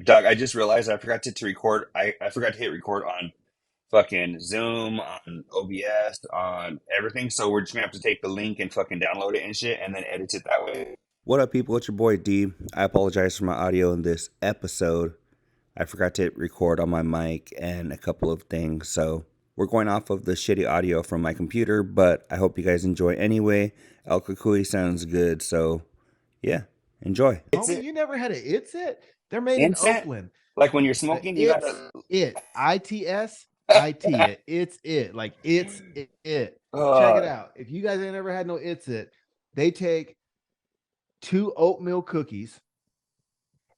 Doug, I just realized I forgot to record. I forgot to hit record on fucking Zoom, on OBS, on everything. So we're just gonna have to take the link and fucking download it and shit, and then edit it that way. What up, people? It's your boy D. I apologize for my audio in this episode. I forgot to hit record on my mic and a couple of things. So we're going off of the shitty audio from my computer, but I hope you guys enjoy anyway. El Kukui sounds good. So yeah, enjoy. It's Homie, it. you never had an It's It? They're made in Instant. Oakland. Like when you're The smoking, you It's gotta. It. ITS, IT it. It's It. Like it's it. Check it uh, out. If you guys ain't ever had no It's It, they take 2 oatmeal cookies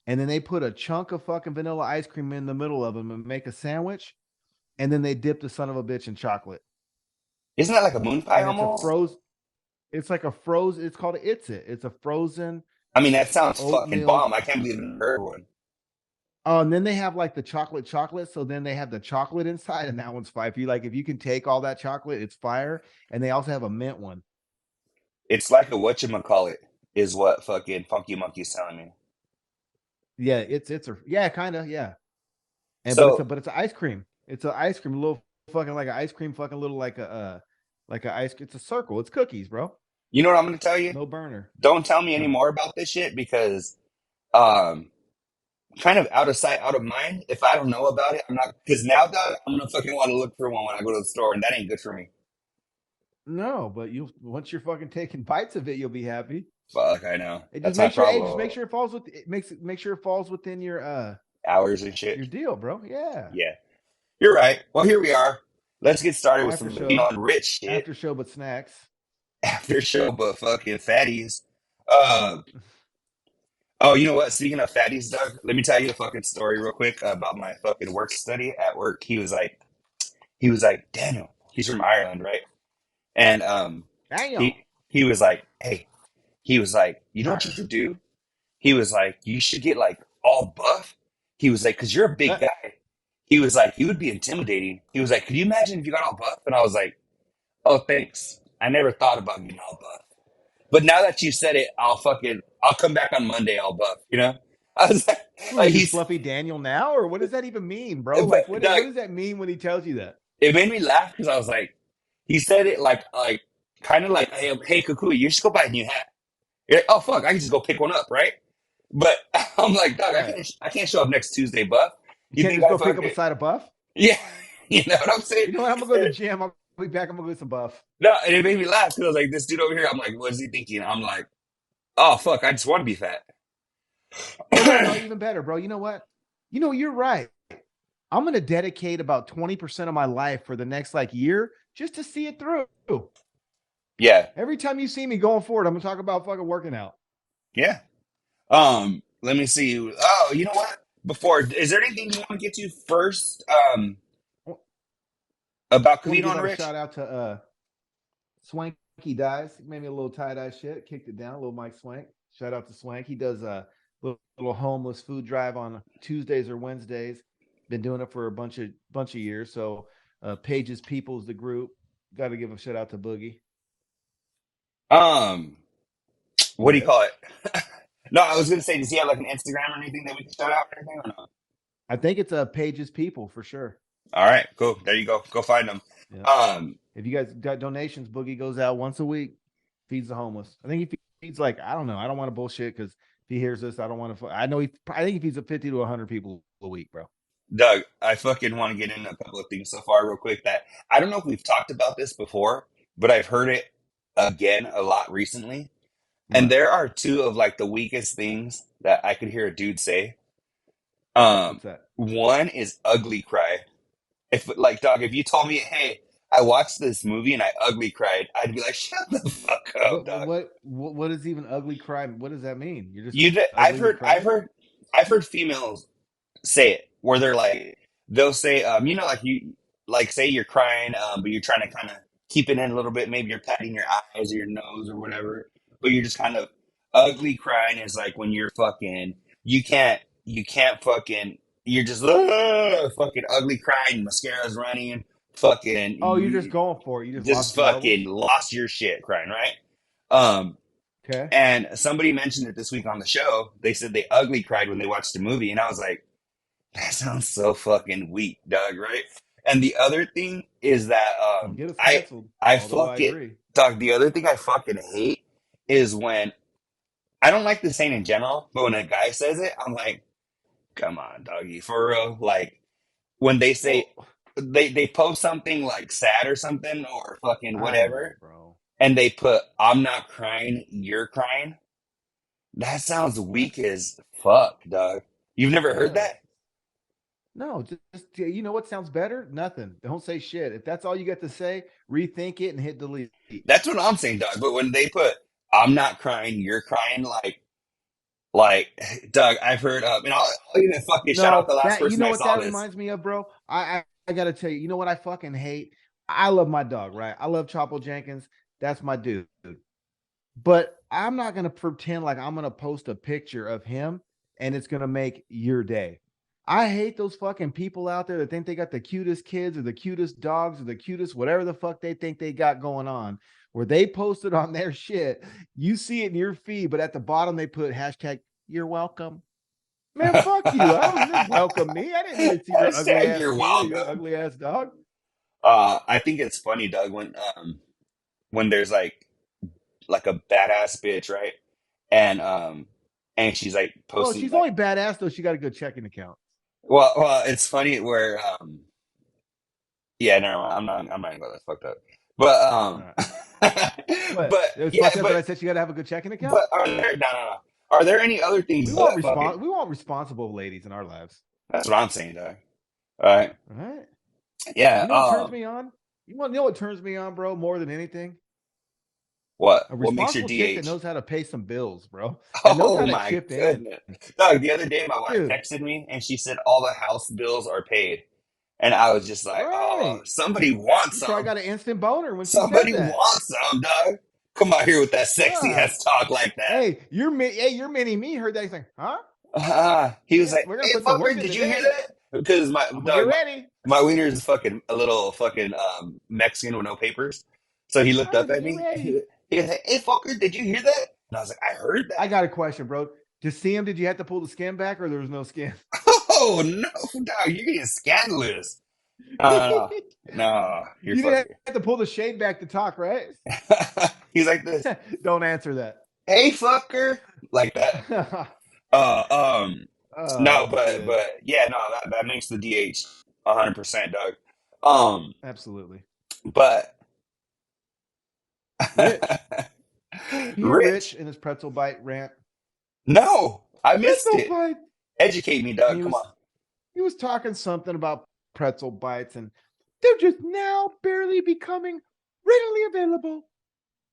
and then they put a chunk of fucking vanilla ice cream in the middle of them and make a sandwich. And then they dip the son of a bitch in chocolate. Isn't that like a moon pie And it's a almost? froze. It's like a frozen. It's called It's It. It's a frozen I mean, that sounds fucking oatmeal. bomb. I can't believe I never heard one. Oh, and then they have like the chocolate. So then they have the chocolate inside, and that one's fire. If you can take all that chocolate, it's fire. And they also have a mint one. It's like a whatchamacallit is what fucking Funky Monkey's telling me. Yeah, it's a yeah, kind of yeah. And So, but it's an ice cream. It's an ice cream, little fucking like an ice cream, fucking little like a ice. It's a circle. It's cookies, bro. you know what I'm gonna tell you? No burner. Don't tell me any Huh. more about this shit because um kind of out of sight, out of mind. If I don't know about it, I'm not because now that I'm gonna fucking want to look for one when I go to the store, and that ain't good for me. No, but you once you're fucking taking bites of it, you'll be happy. Fuck, I know. It just That's my make sure, hey, just problem. make sure it falls with it makes it make sure it falls within Hours and shit. your deal, bro. Yeah. Yeah, you're right. Well, here we are. Let's get started with After some living show, on rich shit. after show, but snacks. After show, but fucking fatties. Uh, oh, you know what? Speaking of fatties, Doug, let me tell you a fucking story real quick about my fucking work study at work. He was like, Daniel. He's from Ireland, right? And Damn. he was like, hey, he was like, you know what you should do? He was like, you should get like all buff. He was like, because you're a big guy. He was like, you would be intimidating. He was like, could you imagine if you got all buff? And I was like, oh, thanks. I never thought about getting all buff. But now that you said it, I'll come back on Monday all buff, you know? I was Who are like you, he's, Fluffy Daniel now, or what does that even mean, bro? but Like, what Doug, does that mean when he tells you that? it made me laugh because I was like, he said it like, kind of like, hey, Kukui, you should go buy a new hat. You're like, oh, fuck, I can just go pick one up, right? But I'm like, Doug, Right. I can't show up next Tuesday, buff. You You can't think just I go pick up a fucking, side of buff. yeah, you know what I'm saying? You know what? I'm gonna go to the gym. I'll be back. I'm gonna go get some buff. No, and it made me laugh because I was like, this dude over here, I'm like, what is he thinking? I'm like, oh, fuck, I just want to be fat. No, even better, bro. You know what? You're right. I'm gonna dedicate about 20% of my life for the next like year just to see it through. Yeah, Every time you see me going forward, I'm gonna talk about fucking working out. yeah. Let me see. Oh, you know what? Before, is there anything you want to get to first? About Want to Kavito give and out a Rich? shout out to Swanky Dies. He made me a little tie dye shit, kicked it down. A little Mike Swank. Shout out to Swank. He does a little homeless food drive on Tuesdays or Wednesdays. Been doing it for a bunch of years. So Pages People's the group. Got to give a shout out to Boogie. Um, what do you Yes. call it? No, I was gonna say, does he have like an Instagram or anything that we can shout out or anything or no? I think it's Pages People for sure. All right, cool. There you go. Go find them. Yeah. Um, If you guys got donations, Boogie goes out once a week, feeds the homeless. I think he feeds like I don't know. I don't want to bullshit because if he hears this, I don't want to. I know he. I think he feeds 50 to 100 people a week, bro. Doug, I fucking want to get into a couple of things so far real quick that I don't know if we've talked about this before, but I've heard it again a lot recently. And What? there are two of like the weakest things that I could hear a dude say. What's Um, that? One is ugly cry. If like dog, if you told me, hey, I watched this movie and I ugly cried, I'd be like, shut the fuck up, What? dog. What is even ugly cry? What does that mean? You're just You, I've ugly with heard, I've crying? heard, I've heard females say it where they're like, they'll say, like you, like say you're crying, but you're trying to kind of keep it in a little bit. Maybe you're patting your eyes or your nose or whatever, but you're just kind of ugly crying is like when you're fucking, you can't fucking, you're just fucking ugly crying, mascara's running, fucking, Oh, you're just you going for it. You just just lost marbles. fucking lost your shit crying, right? Um, Okay. And somebody mentioned it this week on the show. They said they ugly cried when they watched the movie, and I was like, that sounds so fucking weak, Doug. Right? And the other thing is that Don't get us I canceled. I Although I fuck it, agree. Doug. The other thing I fucking hate is when I don't like the saying in general, but when a guy says it, I'm like, come on, doggy, for real. Like when they say Well, they post something like sad or something or fucking I know, whatever, bro. and they put I'm not crying, you're crying. That sounds What? weak as fuck, dog. You've never heard Yeah. that? No, just you know what sounds better? Nothing. Don't say shit. If that's all you got to say, rethink it and hit delete. That's what I'm saying, dog. But when they put I'm not crying, you're crying, like Doug, I've heard and I'll even fucking shout out No, the last that you person know I what saw that this. reminds me of, bro. I gotta tell you, you know what I fucking hate? I love my dog, right? I love Chapo Jenkins. That's my dude. But I'm not gonna pretend like I'm gonna post a picture of him and it's gonna make your day. I hate those fucking people out there that think they got the cutest kids or the cutest dogs or the cutest whatever the fuck they think they got going on, where they posted on their shit. You see it in your feed, but at the bottom they put hashtag you're welcome. Man, fuck you. I don't need welcome me. I didn't need to see your ugly Hashtag ass you're kid or your welcome. ugly ass dog. I think it's funny, Doug, when there's like a badass bitch, right? And and she's like Well, posting she's like only badass though. She got a good checking account. well it's funny where yeah, no, I'm not gonna go that fucked up. But All right. but What? It was yeah, fucked up that I said she got to have a good checking account. but are there no. Are there any other things We though want that fucking we want responsible ladies in our lives. that's what I'm saying, Doug. All right. All right. Yeah, You know what turns me on? You know what turns me on, bro, more than anything? what? A What makes your responsible chick that DH? knows how to pay some bills, bro. That knows Oh how to my chip in. goodness. Doug, the other day my wife Dude, texted me and she said all the house bills are paid. And I was just like, oh, right. somebody wants You probably some. got an instant boner when she said Somebody that. wants some, Doug. Come out here with that sexy Yeah. ass talk like that. Hey, your mini me heard that. He's like, huh? He was like, We're gonna "Hey, put some fucker, work in did you hear today. that?" Because my I'm gonna get dog, ready. my wiener is fucking a little fucking Mexican with no papers. So he looked I'm up gonna at get me. ready. He was like, "Hey, fucker, did you hear that?" And I was like, "I heard I that." got a question, bro. To see him, did you have to pull the skin back or there was no skin? Oh no, dog, you're getting scandalous. No, no, you're You didn't fucking. have to pull the shade back to talk, right? He's like this. Don't answer that. Hey, fucker, like that. Uh, um, no, Oh but shit. yeah, no, that makes the DH 100%, Doug. Um, Absolutely. but Rich. You hear Rich Rich, in his pretzel bite rant? no, I missed Pretzel it. bite. Educate me, And Doug. Come on. he was talking something about pretzel bites and they're just now barely becoming readily available.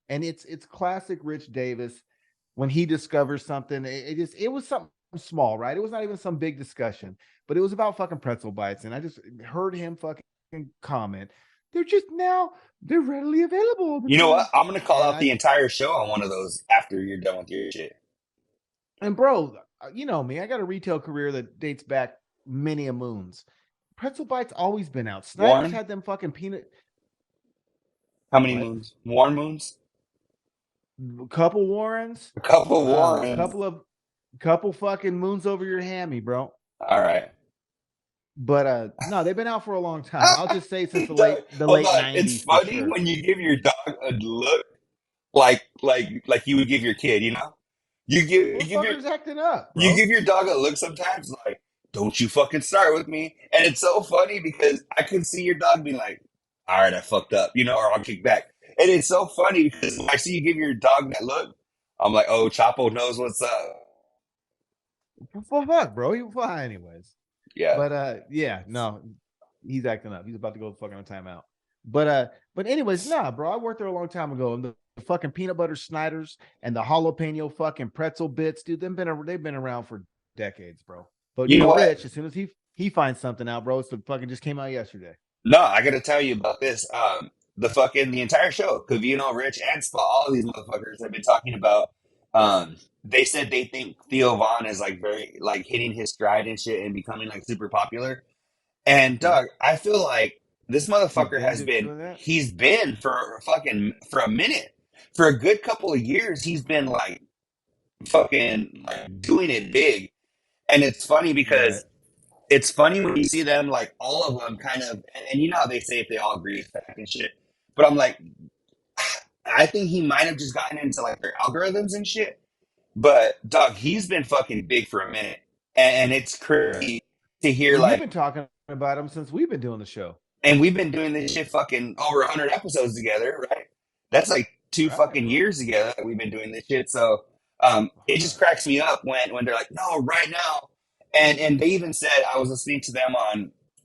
And it's classic Rich Davis when he discovers something. It was something small, right? It was not even some big discussion, but it was about fucking pretzel bites. And I just heard him fucking comment, they're just now they're readily available all the You know what? time. I'm gonna call And out I the entire show on one of those after you're done with your shit. and bro, you know me, I got a retail career that dates back many a moons. Pretzel bites always been out. Snyder's Warren, had them fucking peanut how many what? moons? Warren moons? Couple Warrens, A couple Warrens. couple fucking moons over your hammy, bro. All right. But no, they've been out for a long time. I'll just say since Doug, the hold late on. It's '90s for funny sure. when you give your dog a look like you would give your kid. You know, you give your Motherfuckers acting up, you bro. give your dog a look sometimes like, don't you fucking start with me. And it's so funny because I can see your dog being like, all right, I fucked up, or I'll kick back. And it's so funny because when I see you give your dog that look, I'm like, oh, Chapo knows what's up. Fuck, bro. You fly anyways. Yeah. But yeah, no, he's acting up. He's about to go fucking on timeout. But anyways, nah, bro. I worked there a long time ago, and the fucking peanut butter Snyder's and the jalapeno fucking pretzel bits, dude. They've been around for decades, bro. But You you know know, what? Rich, as soon as he finds something out, bro, it's the fucking just came out yesterday. No, I got to tell you about this. The entire show, Cavino, Rich, and Spa, all of these motherfuckers have been talking about. They said they think Theo Vaughn is like very like hitting his stride and shit and becoming like super popular. And Yeah, Doug, I feel like this he's motherfucker been has been doing that. he's been for a minute. for a good couple of years, he's been like fucking like doing it big. And it's funny Right. because it's funny when you see them like all of them kind of, and you know how they say if they all agree with fact and shit. But I'm like, I think he might have just gotten into like their algorithms and shit. But dog, he's been fucking big for a minute, and it's Right. crazy to hear Well, you've like, been talking about him since we've been doing the show. and we've been doing this shit fucking over 100 episodes together, right? That's like two Right, fucking bro. years together that we've been doing this shit. So it just Huh. cracks me up when they're like, no, right now, and they even said I was listening to them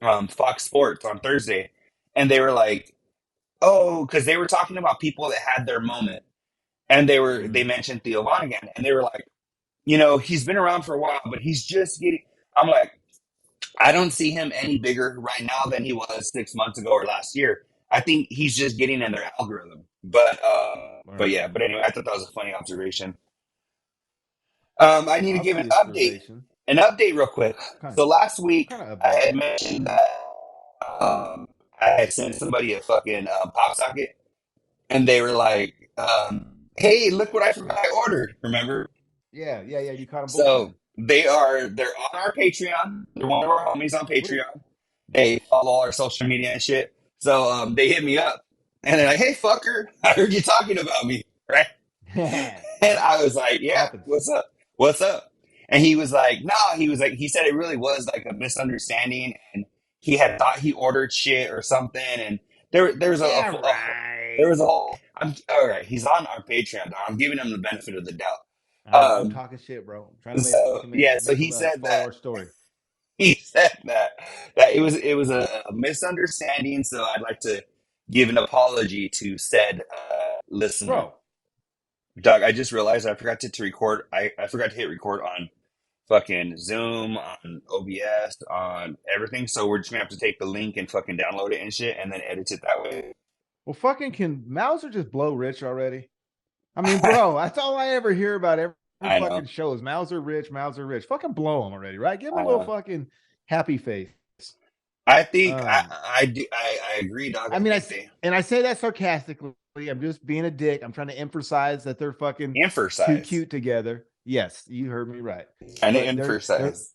on Fox Sports on Thursday, and they were like, oh, because they were talking about people that had their moment, and they Mhm. mentioned Theo Von again, and they were like, you know, he's been around for a while, but he's just getting. I'm like, I don't see him any bigger right now than he was 6 months ago or last year. I think he's just getting in their algorithm. But Right. yeah. But anyway, I thought that was a funny observation. I need to give Obvious observation. an update real quick. What kind? So last What week kind of I update? had mentioned that I had sent somebody a fucking pop socket, and they were like, "Hey, look what I forgot I ordered." Remember? Yeah, yeah, yeah. You caught him So bullshitting. they're on our Patreon. They're one of our homies on Sweet. Patreon. They follow all our social media and shit. So they hit me up and they're like, "Hey, fucker, I heard you talking about me, right?" And Right. I was like, "Yeah, Happens. what's up? What's up?" And he was like, "No," he was like, he said it really was like a misunderstanding, and he had thought he ordered shit or something, and there was Yeah, there right. was a whole. I'm all right. He's on our Patreon. Dog. I'm giving him the benefit of the doubt. I'm Um, talking shit, bro. I'm trying to so yeah, so make he him said follow that our story, he said that it was a misunderstanding. So I'd like to give an apology to said listener. bro. Doug, I just realized I forgot to record. I forgot to hit record on fucking Zoom, on OBS, on everything. So we're just gonna have to take the link and fucking download it and shit, and then edit it that way. Well, fucking can Mauser just blow Rich already? I mean, bro, that's all I ever hear about every I know, fucking show is Mauser Rich, Mauser Rich. Fucking blow him already, right? Give him a I little know. fucking happy face. I think Um, I do. I agree, dog. I I mean, think they and I say that sarcastically. I'm just being a dick. I'm trying to emphasize that they're fucking too emphasize. cute together. Yes, you heard me right. Trying to But they're emphasize.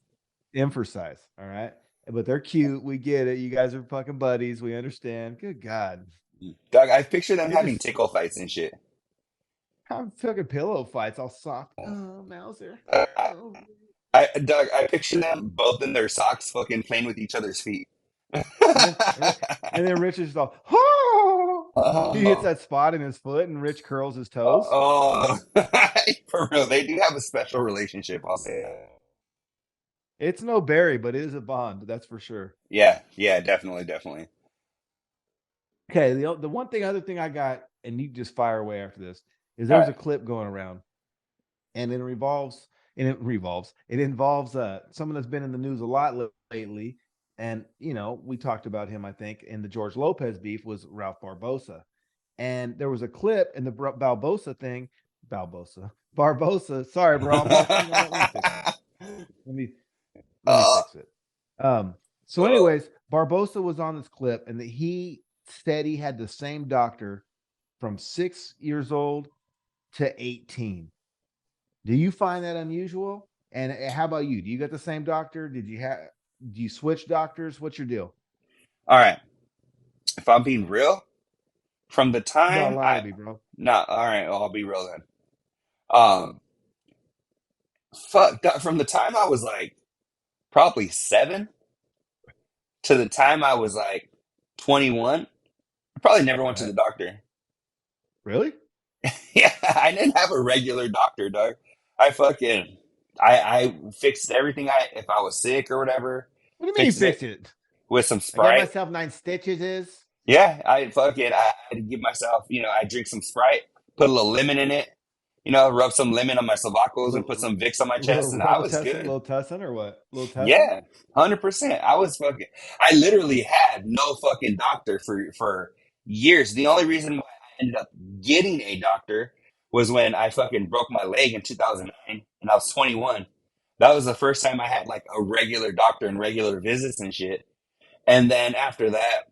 emphasize, all right? But they're cute. We get it. You guys are fucking buddies. We understand. Good God. Doug, I picture them It having just tickle fights and shit. I'm fucking pillow fights all soft. Oh, Mauser. Uh, Oh. Doug, I picture them both in their socks, fucking playing with each other's feet. And then and then Rich is just all, oh! He hits Oh, that spot in his foot and Rich curls his toes. oh, for real, they do have a special relationship. I'll say that. It's no Barry, but it is a bond, that's for sure. Yeah, yeah, definitely, definitely. Okay, the one thing, other thing I got, and you just fire away after this, is All there's right. a clip going around, and it involves someone that's been in the news a lot lately, and we talked about him, I think, in the George Lopez beef was Ralph Barbosa, and there was a clip in the Barbosa. Sorry, bro, I'm off. Let me fix it. Let me let me uh, fix it. So, anyways, Barbosa was on this clip, and that he said he had the same doctor from 6 years old to 18. Do you find that unusual? And how about you? Do you got the same doctor? Do you switch doctors? What's your deal? all right. If I'm being real, from the You gotta time lie to I, me, bro. nah, all right, well, I'll be real then. Um, from the time I was like probably 7 to the time I was like 21, I probably never went to Right? the doctor. Really? Yeah, I didn't have a regular doctor, dog. I fucking, I fixed everything. If I was sick or whatever, What do you mean you fixed it fixed it? with some I got Sprite. myself 9 stitches. Is Yeah, I had to give myself, I drink some Sprite, put a little lemon in it, rub some lemon on my sobacos and put little some Vicks on my little chest, and I was Robitussin, good. little tussin, or what? Little tussin. Yeah, 100%. I literally had no fucking doctor for years. The only reason why I ended up getting a doctor was when I fucking broke my leg in 2009 and I was 21. That was the first time I had like a regular doctor and regular visits and shit. And then after that,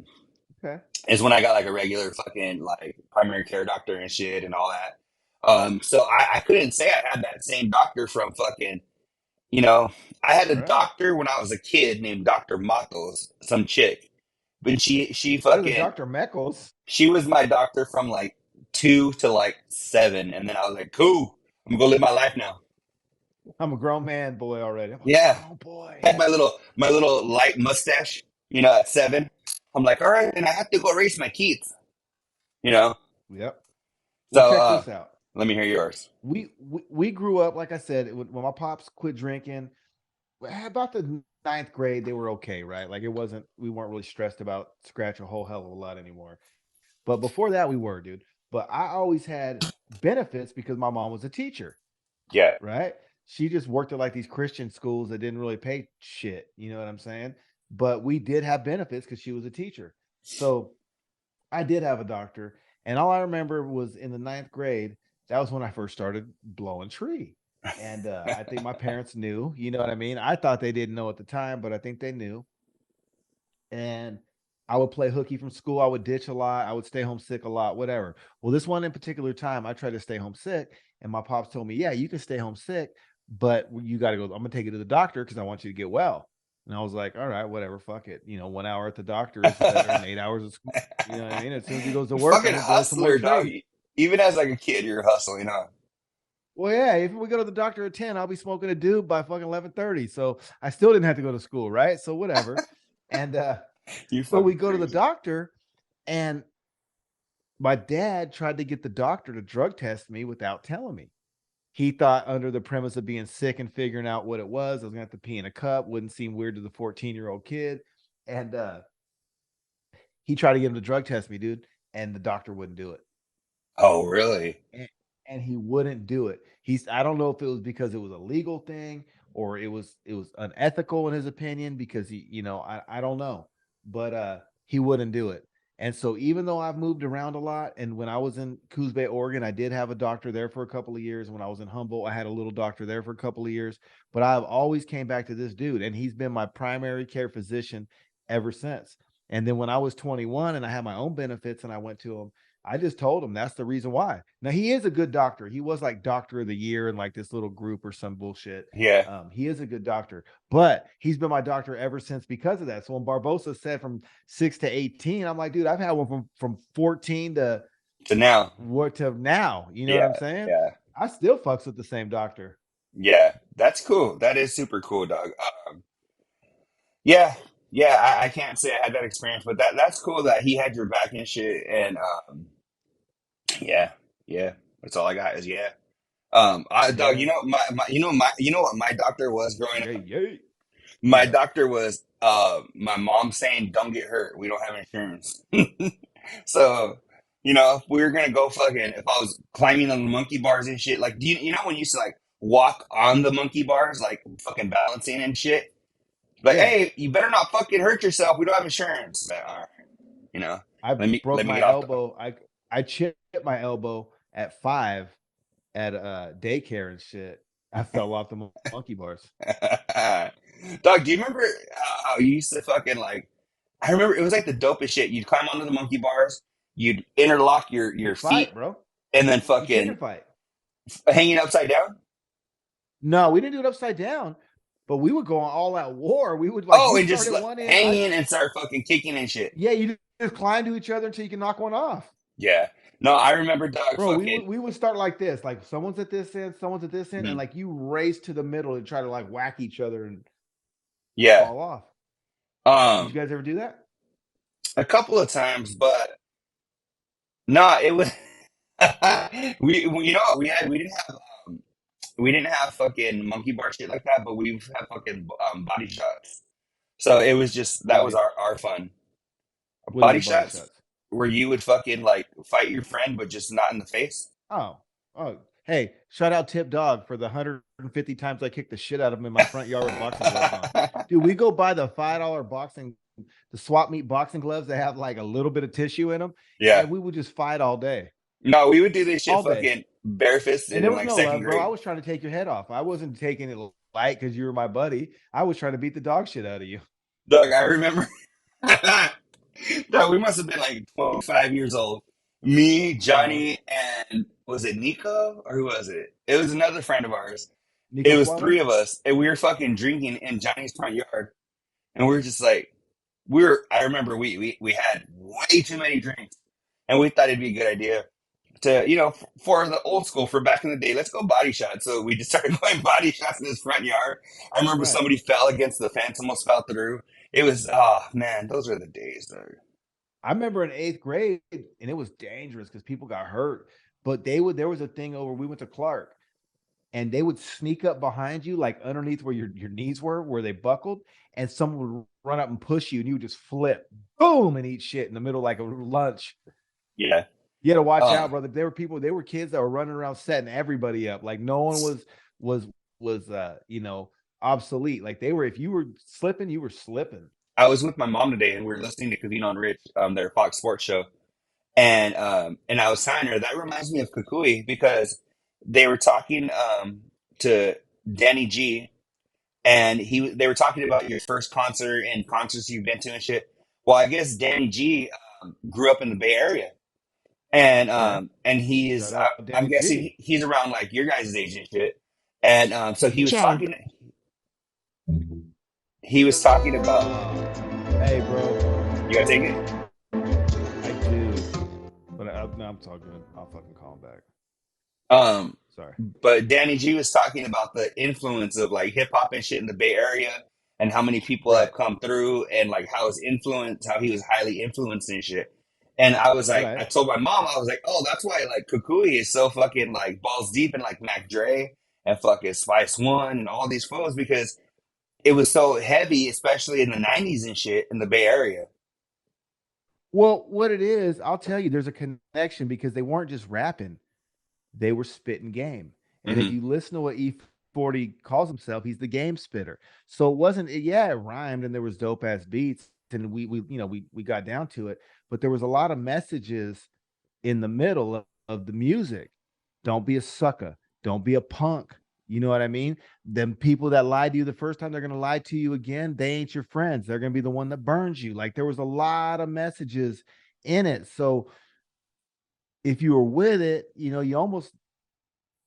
Okay. is when I got like a regular fucking like primary care doctor and shit and all that. So I couldn't say I had that same doctor from fucking, you know, I had a Right. doctor when I was a kid named Dr. Matos, some chick. But she There's a fucking Dr. Meckles. she was my doctor from like 2 to like 7, and then I was like, cool, I'm gonna go live my life now. I'm a grown man boy already. I'm a Yeah, grown boy. had my little light mustache, at 7. I'm like, all right, and I have to go raise my kids, you know. Yep. Well, So check this out. let me hear yours. We grew up, like I said, when my pops quit drinking, about the ninth grade, they were okay, right? Like it wasn't, we weren't really stressed about scratch a whole hell of a lot anymore. But before that, we were, dude. But I always had benefits because my mom was a teacher, Yeah. right? She just worked at like these Christian schools that didn't really pay shit. You know what I'm saying? But we did have benefits because she was a teacher. So I did have a doctor, and all I remember was in the ninth grade. That was when I first started blowing tree, and I think my parents knew. You know what I mean? I thought they didn't know at the time, but I think they knew. And I would play hooky from school. I would ditch a lot. I would stay home sick a lot. Whatever. Well, this one in particular time, I tried to stay home sick, and my pops told me, "Yeah, you can stay home sick, but you got to go. I'm gonna take you to the doctor because I want you to get well." And I was like, "All right, whatever, fuck it. 1 hour at the doctor is better than 8 hours of school." You know what I mean? As soon as he goes to work, I'm Fucking gonna blow some more hustler, dog. tree. Even as like a kid, you're hustling, huh? Well, yeah, if we go to the doctor at 10, I'll be smoking a doob by fucking 11:30. So I still didn't have to go to school, right? So whatever. And You so we fucking go to the crazy. doctor, and my dad tried to get the doctor to drug test me without telling me. He thought, under the premise of being sick and figuring out what it was, I was gonna have to pee in a cup, wouldn't seem weird to the 14-year-old kid. And he tried to get him to drug test me, dude, and the doctor wouldn't do it. Oh, really? and, and he wouldn't do it. I don't know if it was because it was a legal thing or it was unethical in his opinion because I don't know. But he wouldn't do it. And so even though I've moved around a lot, and when I was in Coos Bay, Oregon, I did have a doctor there for a couple of years. When I was in Humboldt, I had a little doctor there for a couple of years. But I've always came back to this dude, and he's been my primary care physician ever since. And then when I was 21 and I had my own benefits and I went to him, I just told him that's the reason why. Now he is a good doctor. He was like doctor of the year in like this little group or some bullshit. Yeah. He is a good doctor, but he's been my doctor ever since because of that. So when Barbosa said from 6 to 18, I'm like, dude, I've had one from 14 to To now. what to now. You know what Yeah. I'm saying? Yeah. I still fucks with the same doctor. Yeah. That's cool. That is super cool, dog. Yeah. Yeah. I can't say I had that experience, but that's cool that he had your back and shit. And yeah. Yeah. That's all I got is yeah. Dog, Yeah, you know what my doctor was growing yeah, up? yeah. My What? doctor was my mom saying, "Don't get hurt. We don't have insurance." So, if we were gonna go fucking, if I was climbing on the monkey bars and shit, like, do you know when you used to like walk on the monkey bars, like fucking balancing and shit? Like, Yeah, hey, you better not fucking hurt yourself. We don't have insurance. But, all right, you know, I let me broke let me my get off the. elbow. I chipped my elbow at 5 at daycare and shit. I fell off the monkey bars. Dog, do you remember how you used to fucking like? I remember it was like the dopest shit. You'd climb onto the monkey bars, you'd interlock your You'd feet, fight, bro. and then You chicken fucking fight. hanging upside down. No, we didn't do it upside down, but we would go on all out war. We would like Oh, you and just start at like, one end. hang in and start fucking kicking and shit. Yeah, you just climb to each other until you can knock one off. Yeah. No, I remember dog Bro, we fucking would we would start like this, like someone's at this end, someone's at this end, and mhm. like you race to the middle and try to like whack each other and Yeah. fall off. Did you Um, guys ever do that? a couple of times, but no, it was we you know what, we didn't have fucking monkey bar shit like that, but we have fucking body shots. So it was just What that is was it? our fun. What do you Body mean body shots shots? where you would fucking like fight your friend, but just not in the face. Oh, oh, hey, shout out Tip Dog for the 150 times I kicked the shit out of him in my front yard with boxing gloves on. Dude, we go buy the $5 boxing, the swap meet boxing gloves that have like a little bit of tissue in them, Yeah. and we would just fight all day, No, we would do this shit all day. fucking barefisted And there in was like no second love, bro. I grade. was trying to take your head off. I wasn't taking it light because you were my buddy. I was trying to beat the dog shit out of you. Doug, I remember No, we must have been like 25 years old. Me, Uh-huh. Johnny, and was it Nico or who was it? It was another friend of ours. It Nico was three Suave? of us, and we were fucking drinking in Johnny's front yard, and we were just like, I remember we had way too many drinks, and we thought it'd be a good idea to, for the old school, for back in the day, let's go body shots. So we just started going body shots in his front yard. I remember Right. somebody fell against the fence, almost fell through. It was, oh man, those were the days, though. I remember in eighth grade, and it was dangerous because people got hurt. But they would there was a thing over, we went to Clark, and they would sneak up behind you, like underneath where your knees were, where they buckled, and someone would run up and push you, and you would just flip, boom, and eat shit in the middle like a lunch. Yeah. You had to watch Uh, out, brother. There were people, there were kids that were running around setting everybody up. Like no one was obsolete. Like they were, if you were slipping, you were slipping. I was with my mom today, and we were listening to Cavino and Rich, their Fox Sports show, and I was telling her that reminds me of Kukui because they were talking to Danny G, and they were talking about your first concert and concerts you've been to and shit. Well, I guess Danny G grew up in the Bay Area, Okay. and Shout out I'm Danny guessing G. he's around like your guys' age and shit. And so Joe. he was talking about, Hey, bro. you gotta take it. I do. But no, I'm talking. I'll fucking call him back. Um, Sorry. but Danny G was talking about the influence of like hip hop and shit in the Bay Area, and how many people have Right. come through, and like how he was highly influenced and shit. And I was like, I Right. told my mom, I was like, oh, that's why like Kukui is so fucking like balls deep in like Mac Dre and fucking Spice One and all these flows because it was so heavy, especially in the '90s and shit in the Bay Area. Well, what it is, I'll tell you, there's a connection because they weren't just rapping, they were spitting game. And if Hmm. you listen to what E40 calls himself, he's the game spitter. So it wasn't, yeah, it rhymed and there was dope ass beats and we got down to it, but there was a lot of messages in the middle of the music. Don't be a sucker. Don't be a punk. You know what I mean? Them people that lied to you the first time, they're going to lie to you again. They ain't your friends. They're going to be the one that burns you. Like there was a lot of messages in it. So if you were with it, you almost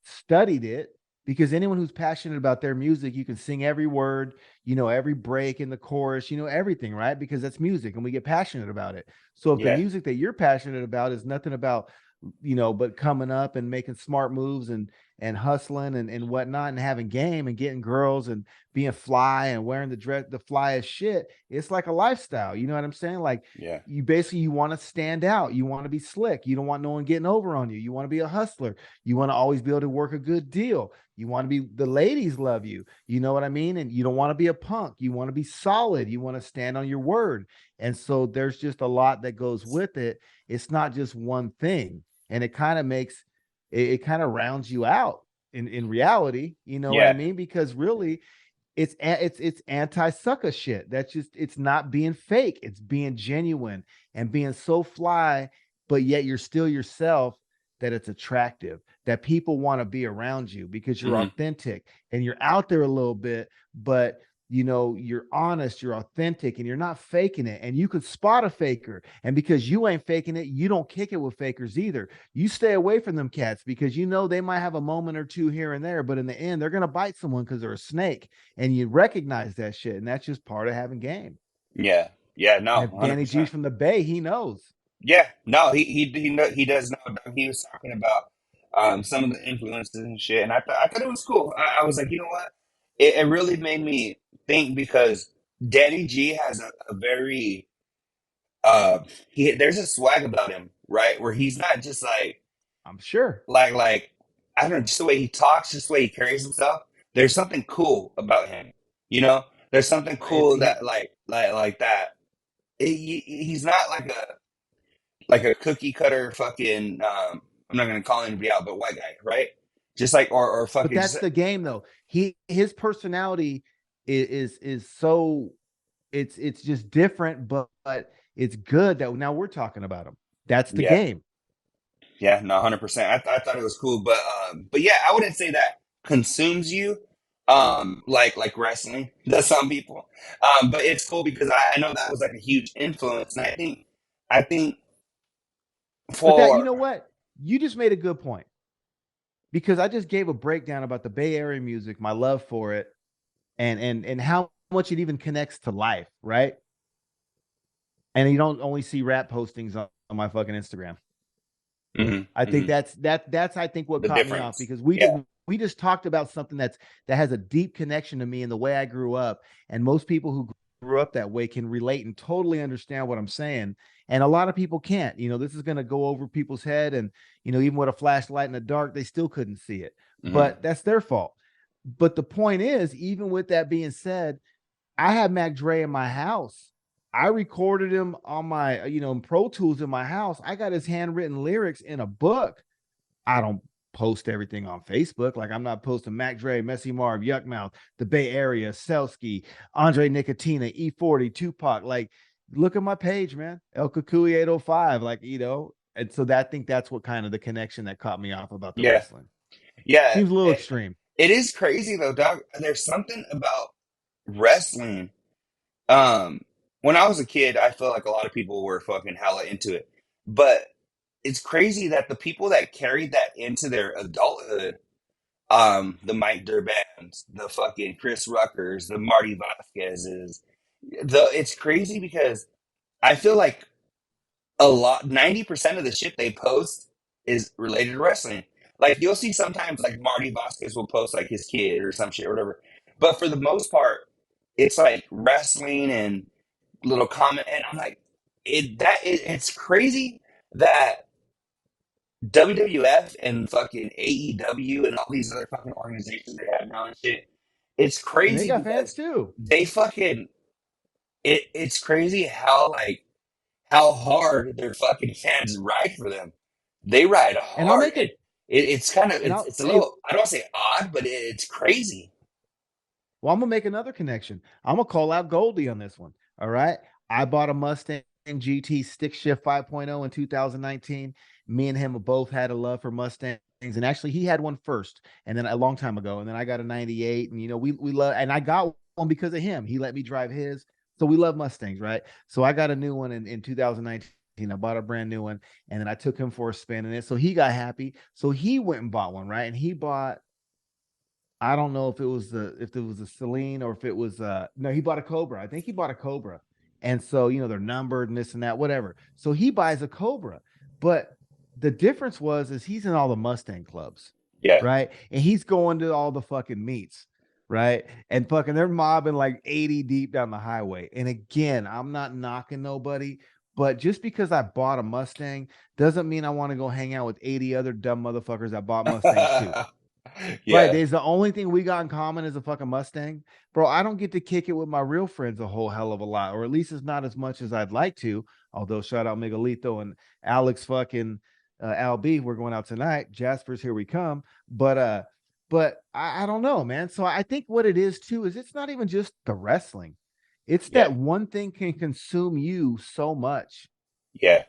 studied it because anyone who's passionate about their music, you can sing every word, every break in the chorus, everything, right? Because that's music and we get passionate about it. So if the Yeah, music that you're passionate about is nothing about, but coming up and making smart moves and hustling and whatnot and having game and getting girls and being fly and wearing the flyest shit, it's like a lifestyle. You know what I'm saying? Like yeah, you want to stand out, you want to be slick, you don't want no one getting over on you, you want to be a hustler, you want to always be able to work a good deal, you want to be the ladies love you, you know what I mean? And you don't want to be a punk, you want to be solid, you want to stand on your word. And so there's just a lot that goes with it. It's not just one thing, and it kind of makes it kind of rounds you out in reality, you know what I yeah. mean? Because really it's anti-sucker shit. That's just, it's not being fake, it's being genuine and being so fly, but yet you're still yourself, that it's attractive, that people want to be around you because you're Hmm. authentic and you're out there a little bit, but you're honest, you're authentic, and you're not faking it. And you could spot a faker. And because you ain't faking it, you don't kick it with fakers either. You stay away from them cats because they might have a moment or two here and there, but in the end, they're going to bite someone because they're a snake. And you recognize that shit. And that's just part of having game. Yeah, yeah. And No, if Danny G's 100%. from the Bay, he knows. Yeah, no, he does know. He was talking about some of the influences and shit, and I thought it was cool. I was like, you know what? It really made me think because Danny G has a very uh there's a swag about him, right? Where he's not just I'm sure. like I don't know, just the way he talks, just the way he carries himself. There's something cool about him, you know. There's something It's cool that like that. He's not like a cookie cutter fucking I'm not gonna call anybody out, but white guy, right? Just like or But fucking just that's the game though. His personality is so, it's just different, but it's good that now we're talking about him. That's the yeah, game. yeah, no, 100%. I thought it was cool, but yeah, I wouldn't say that consumes you, like wrestling to some people. But it's cool because I know that was like a huge influence, and I think But that, you for know what? You just made a good point because I just gave a breakdown about the Bay Area music, my love for it, and how much it even connects to life, right? And you don't only see rap postings on my fucking Instagram. mhm, I think mhm, that's I think what the caught me off difference. because Yeah. we just talked about something that has a deep connection to me and the way I grew up, and most people who grew up that way can relate and totally understand what I'm saying, and a lot of people can't. This is going to go over people's head, and even with a flashlight in the dark, they still couldn't see it, Hmm. but that's their fault. But the point is, even with that being said, I had Mac Dre in my house. I recorded him on my, in Pro Tools in my house. I got his handwritten lyrics in a book. I don't post everything on Facebook. Like I'm not posting Mac Dre, Messy Marv, Yuckmouth, the Bay Area, Selsky, Andre Nicotina, E40, Tupac. Like, look at my page, man. El Kukui 805. Like, and so I think that's what kind of the connection that caught me off about the Yeah. wrestling. Yeah. Seems a little extreme. It is crazy though, dog. There's something about wrestling. Um, when I was a kid, I felt like a lot of people were fucking hella into it, but it's crazy that the people that carried that into their adulthood, the Mike Durbans, the fucking Chris Ruckers, the Marty Vasquezes, it's crazy because I feel like 90% of the shit they post is related to wrestling. Like you'll see sometimes like Marty Vasquez will post like his kid or some shit or whatever. But for the most part, it's like wrestling and little comment. And I'm like, it's crazy that WWF and fucking AEW and all these other fucking organizations they have now and shit. It's And they crazy got fans because too. they fucking it's crazy how hard their fucking fans ride for them. They ride And I'll hard, make and it, it's kind of and it's I'll, it's a hey, little I don't want to say odd, but it's crazy. well, I'm gonna make another connection. I'm gonna call out Goldie on this one. All right. I bought a Mustang GT Stick Shift 5.0 in 2019. Me and him both had a love for Mustangs. And actually he had one first and then a long time ago. And then I got a 98. And we love and I got one because of him. He let me drive his. So we love Mustangs, right? So I got a new one in 2019. I bought a brand new one and then I took him for a spin in it. So he got happy. So he went and bought one, right? And he bought I don't know if it was a Celine or if it was no, he bought a Cobra. I think he bought a Cobra. And so, they're numbered and this and that, whatever. So he buys a Cobra. But the difference is he's in all the Mustang clubs, Yeah. right? And he's going to all the fucking meets, right? And fucking they're mobbing like 80 deep down the highway. And again, I'm not knocking nobody, but just because I bought a Mustang doesn't mean I want to go hang out with 80 other dumb motherfuckers that bought Mustangs too. Right. Yeah. There's the only thing we got in common is a fucking Mustang. Bro, I don't get to kick it with my real friends a whole hell of a lot, or at least it's not as much as I'd like to. Although shout out Miguelito and Alex fucking Al B. We're going out tonight. Jasper's here we come. But I don't know, man. So I think what it is too is it's not even just the wrestling. It's Yeah. that one thing can consume you so much Yeah.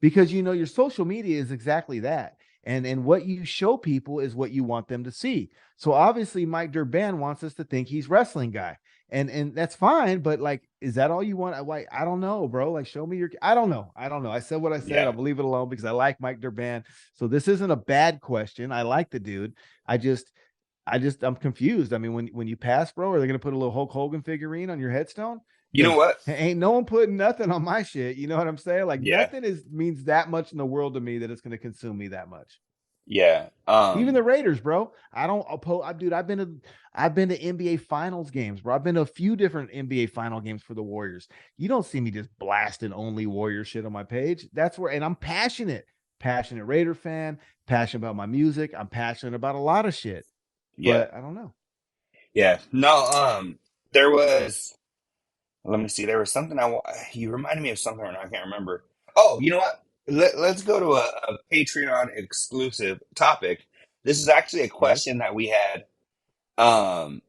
because your social media is exactly that, and what you show people is what you want them to see. So obviously Mike Durban wants us to think he's wrestling guy, and that's fine, but like, is that all you want? I don't know, bro. Like, show me your I don't know. I said what I said. Yeah. I'll leave it alone because I like Mike Durban. So this isn't a bad question. I like the dude. I just I'm confused. I mean, when you pass, bro, are they gonna put a little Hulk Hogan figurine on your headstone? You know Because what? ain't no one putting nothing on my shit. You know what I'm saying? Like Yeah. nothing is means that much in the world to me that it's gonna consume me that much. Yeah. Even the Raiders, bro. I don't oppose. Dude, I've been to NBA Finals games, bro. I've been to a few different NBA Final games for the Warriors. You don't see me just blasting only Warrior shit on my page. That's where, and I'm passionate Raider fan, passionate about my music. I'm passionate about a lot of shit, Yeah. but I don't know. Yeah. No. There was. Let me see. There was something you reminded me of something, and I can't remember. Oh, you know what? Let's go to a Patreon exclusive topic. This is actually a Yes. question that we had um,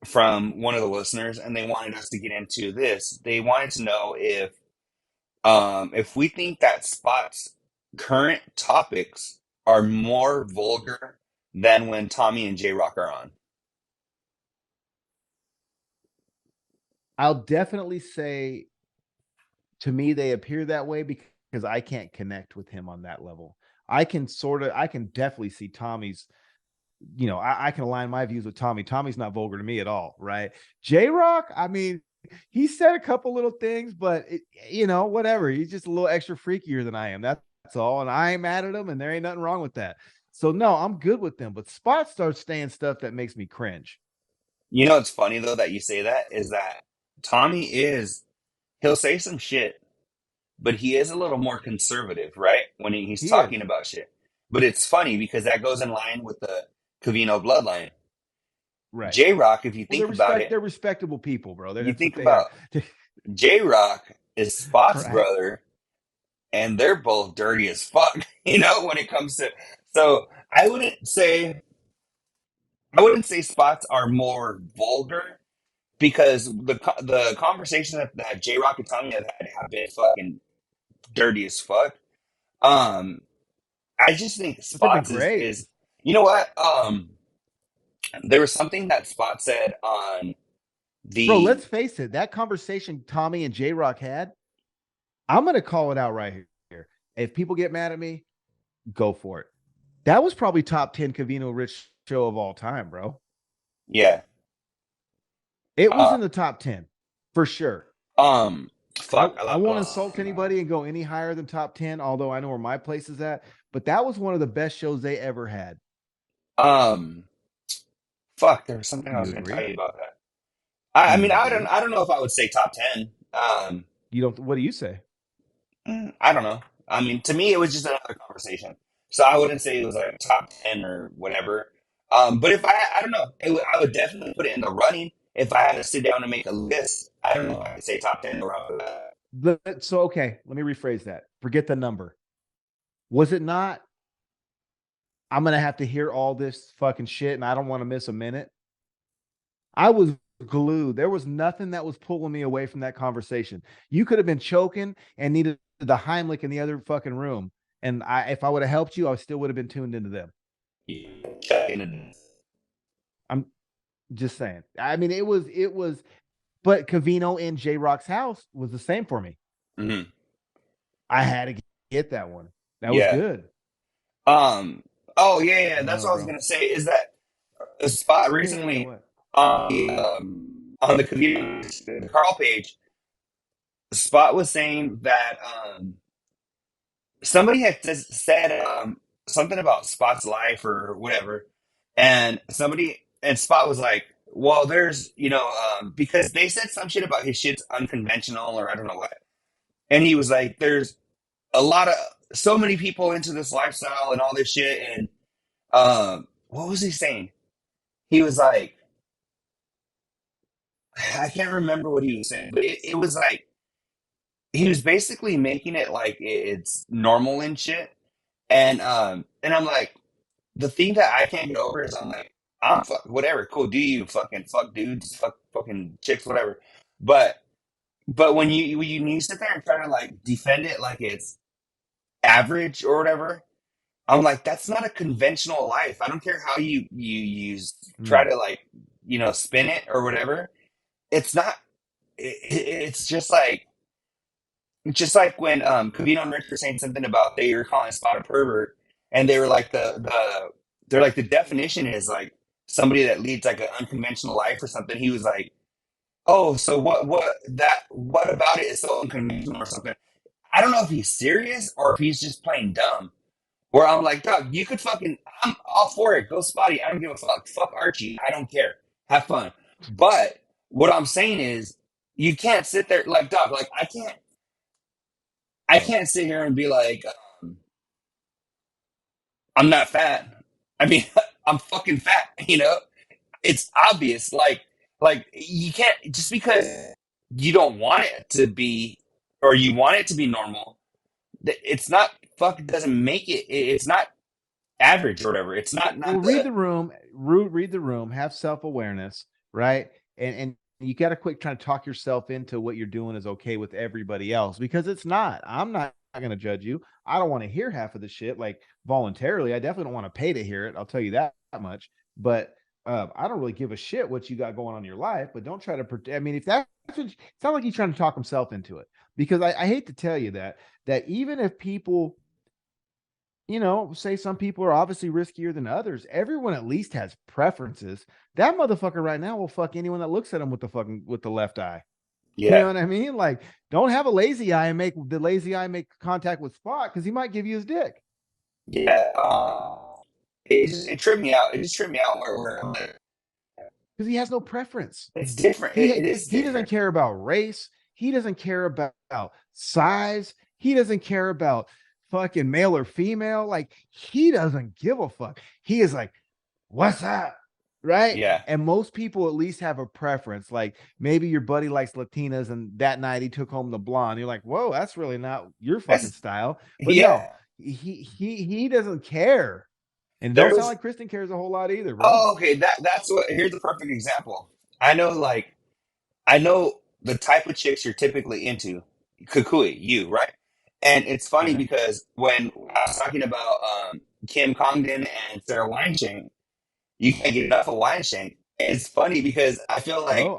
from one of the listeners, and they wanted us to get into this. They wanted to know if we think that Spot's current topics are more vulgar than when Tommy and J Rock are on. I'll definitely say to me they appear that way because I can't connect with him on that level. I can definitely see Tommy's, I can align my views with Tommy. Tommy's not vulgar to me at all, right? J Rock, I mean, he said a couple little things, but whatever. He's just a little extra freakier than I am. That's all. And I ain't mad at him, and there ain't nothing wrong with that. So no, I'm good with them. But Spot starts saying stuff that makes me cringe. You know, it's funny though that you say that is that Tommy is he'll say some shit, but he is a little more conservative, right? When he's He is. talking about shit. But it's funny because that goes in line with the Cavino bloodline. Right. J Rock, if you Well, think about it, they're respectable people, bro. you That's what think they are. about J Rock is Spot's Right. brother, and they're both dirty as fuck, when it comes to. So I wouldn't say Spots are more vulgar because the conversations that J Rock and Tommy have been fucking dirty as fuck. Um, I just think But they've been Spots is great. is you know what? There was something that Spot said on Bro, the let's face it. That conversation Tommy and J Rock had, I'm going to call it out right here. If people get mad at me, go for it. That was probably top 10 Cavino Rich show of all time, bro. yeah. It was Uh, in the top 10 for sure. um, I, fuck. I won't insult anybody and go any higher than top 10, although I know where my place is at. But that was one of the best shows they ever had. Um, fuck. There was something I You was going to tell agree? you about that. I You mean, I don't agree? I don't know if I would say top 10. You don't, what do you say? I don't know. I mean, to me, it was just another conversation. So I wouldn't say it was like top 10 or whatever. But if I don't know, I would definitely put it in the running. If I had to sit down and make a list, I don't know if I could say top 10 around that. So, okay, let me rephrase that. Forget the number. Was it not? I'm going to have to hear all this fucking shit and I don't want to miss a minute. I was glued. There was nothing that was pulling me away from that conversation. You could have been choking and needed the Heimlich in the other fucking room. And if I would have helped you, I still would have been tuned into them. Yeah. I'm just saying. I mean, but Cavino in J Rock's house was the same for me. Hmm. I had to get that one. That was Yeah. good. Um. Oh yeah, yeah. I don't That's know, what I was bro. gonna say. Is that a spot Yeah, recently what? on the community the Carl page? Spot was saying that somebody had said something about Spot's life or whatever, and Spot was like, "Well, there's because they said some shit about his shit's unconventional or I don't know what," and he was like, "There's a lot of so many people into this lifestyle and all this shit," and what was he saying? He was like, I can't remember what he was saying, but it was like he was basically making it like it's normal and shit, and I'm like. The thing that I can't get over is I'm like, I'm fuck whatever, cool, do you fucking fuck dudes, fuck fucking chicks, whatever. But when you sit there and try to like defend it like it's average or whatever, I'm like, that's not a conventional life. I don't care how you use try Mm, to like spin it or whatever. It's not. It's just like when Cavino and Rich were saying something about they were calling Spot a pervert, and they were like they're like the definition is like somebody that leads like an unconventional life or something. He was like, oh, so what about it is so unconventional or something. I don't know if he's serious or if he's just playing dumb. Where I'm like, dog, you could I'm all for it. Go Spotty. I don't give a fuck. Fuck Archie. I don't care. Have fun. But what I'm saying is, you can't sit there like, dog. Like I can't sit here and be like, I'm not fat. I mean, I'm fucking. It's obvious. Like you can't just because you don't want it to be, or you want it to be normal. It's not fucking doesn't make it. It's not average or whatever. It's not well, read the. the room, read the room, have self-awareness, right? And you got to quit trying to talk yourself into what you're doing is okay with everybody else because it's not. I'm not going to judge you. I don't want to hear half of the shit like voluntarily. I definitely don't want to pay to hear it. I'll tell you that much. But I don't really give a shit what you got going on in your life, but don't try to pretend. I mean, if that's what, it sounds like he's trying to talk himself into it, because I hate to tell you that even if people, say some people are obviously riskier than others, everyone at least has preferences. That motherfucker right now will fuck anyone that looks at him with the left eye. You know Yeah, what I mean? Like, don't have a lazy eye and make the lazy eye make contact with Spot because he might give you his dick yeah. It tripped me out. It just tripped me out where I'm like, because he has no preference. it's different. It He is he doesn't different. care about race. He doesn't care about size. He doesn't care about fucking male or female. Like, he doesn't give a fuck. He is like, what's up? Right? Yeah, And most people at least have a preference. Like, maybe your buddy likes Latinas and that night he took home the blonde. You're like, whoa, that's really not your fucking that's style. But no, yeah. he doesn't care. And it There don't sound was like Kristen cares a whole lot either, bro. oh okay. That's what. Here's a perfect example. I know like I know the type of chicks you're typically into. Kukui, you right? And it's funny Okay. because when I was talking about Kim Congdon and Sarah Weinstein, you can't get enough of Weinstein. It's funny because I feel like Oh,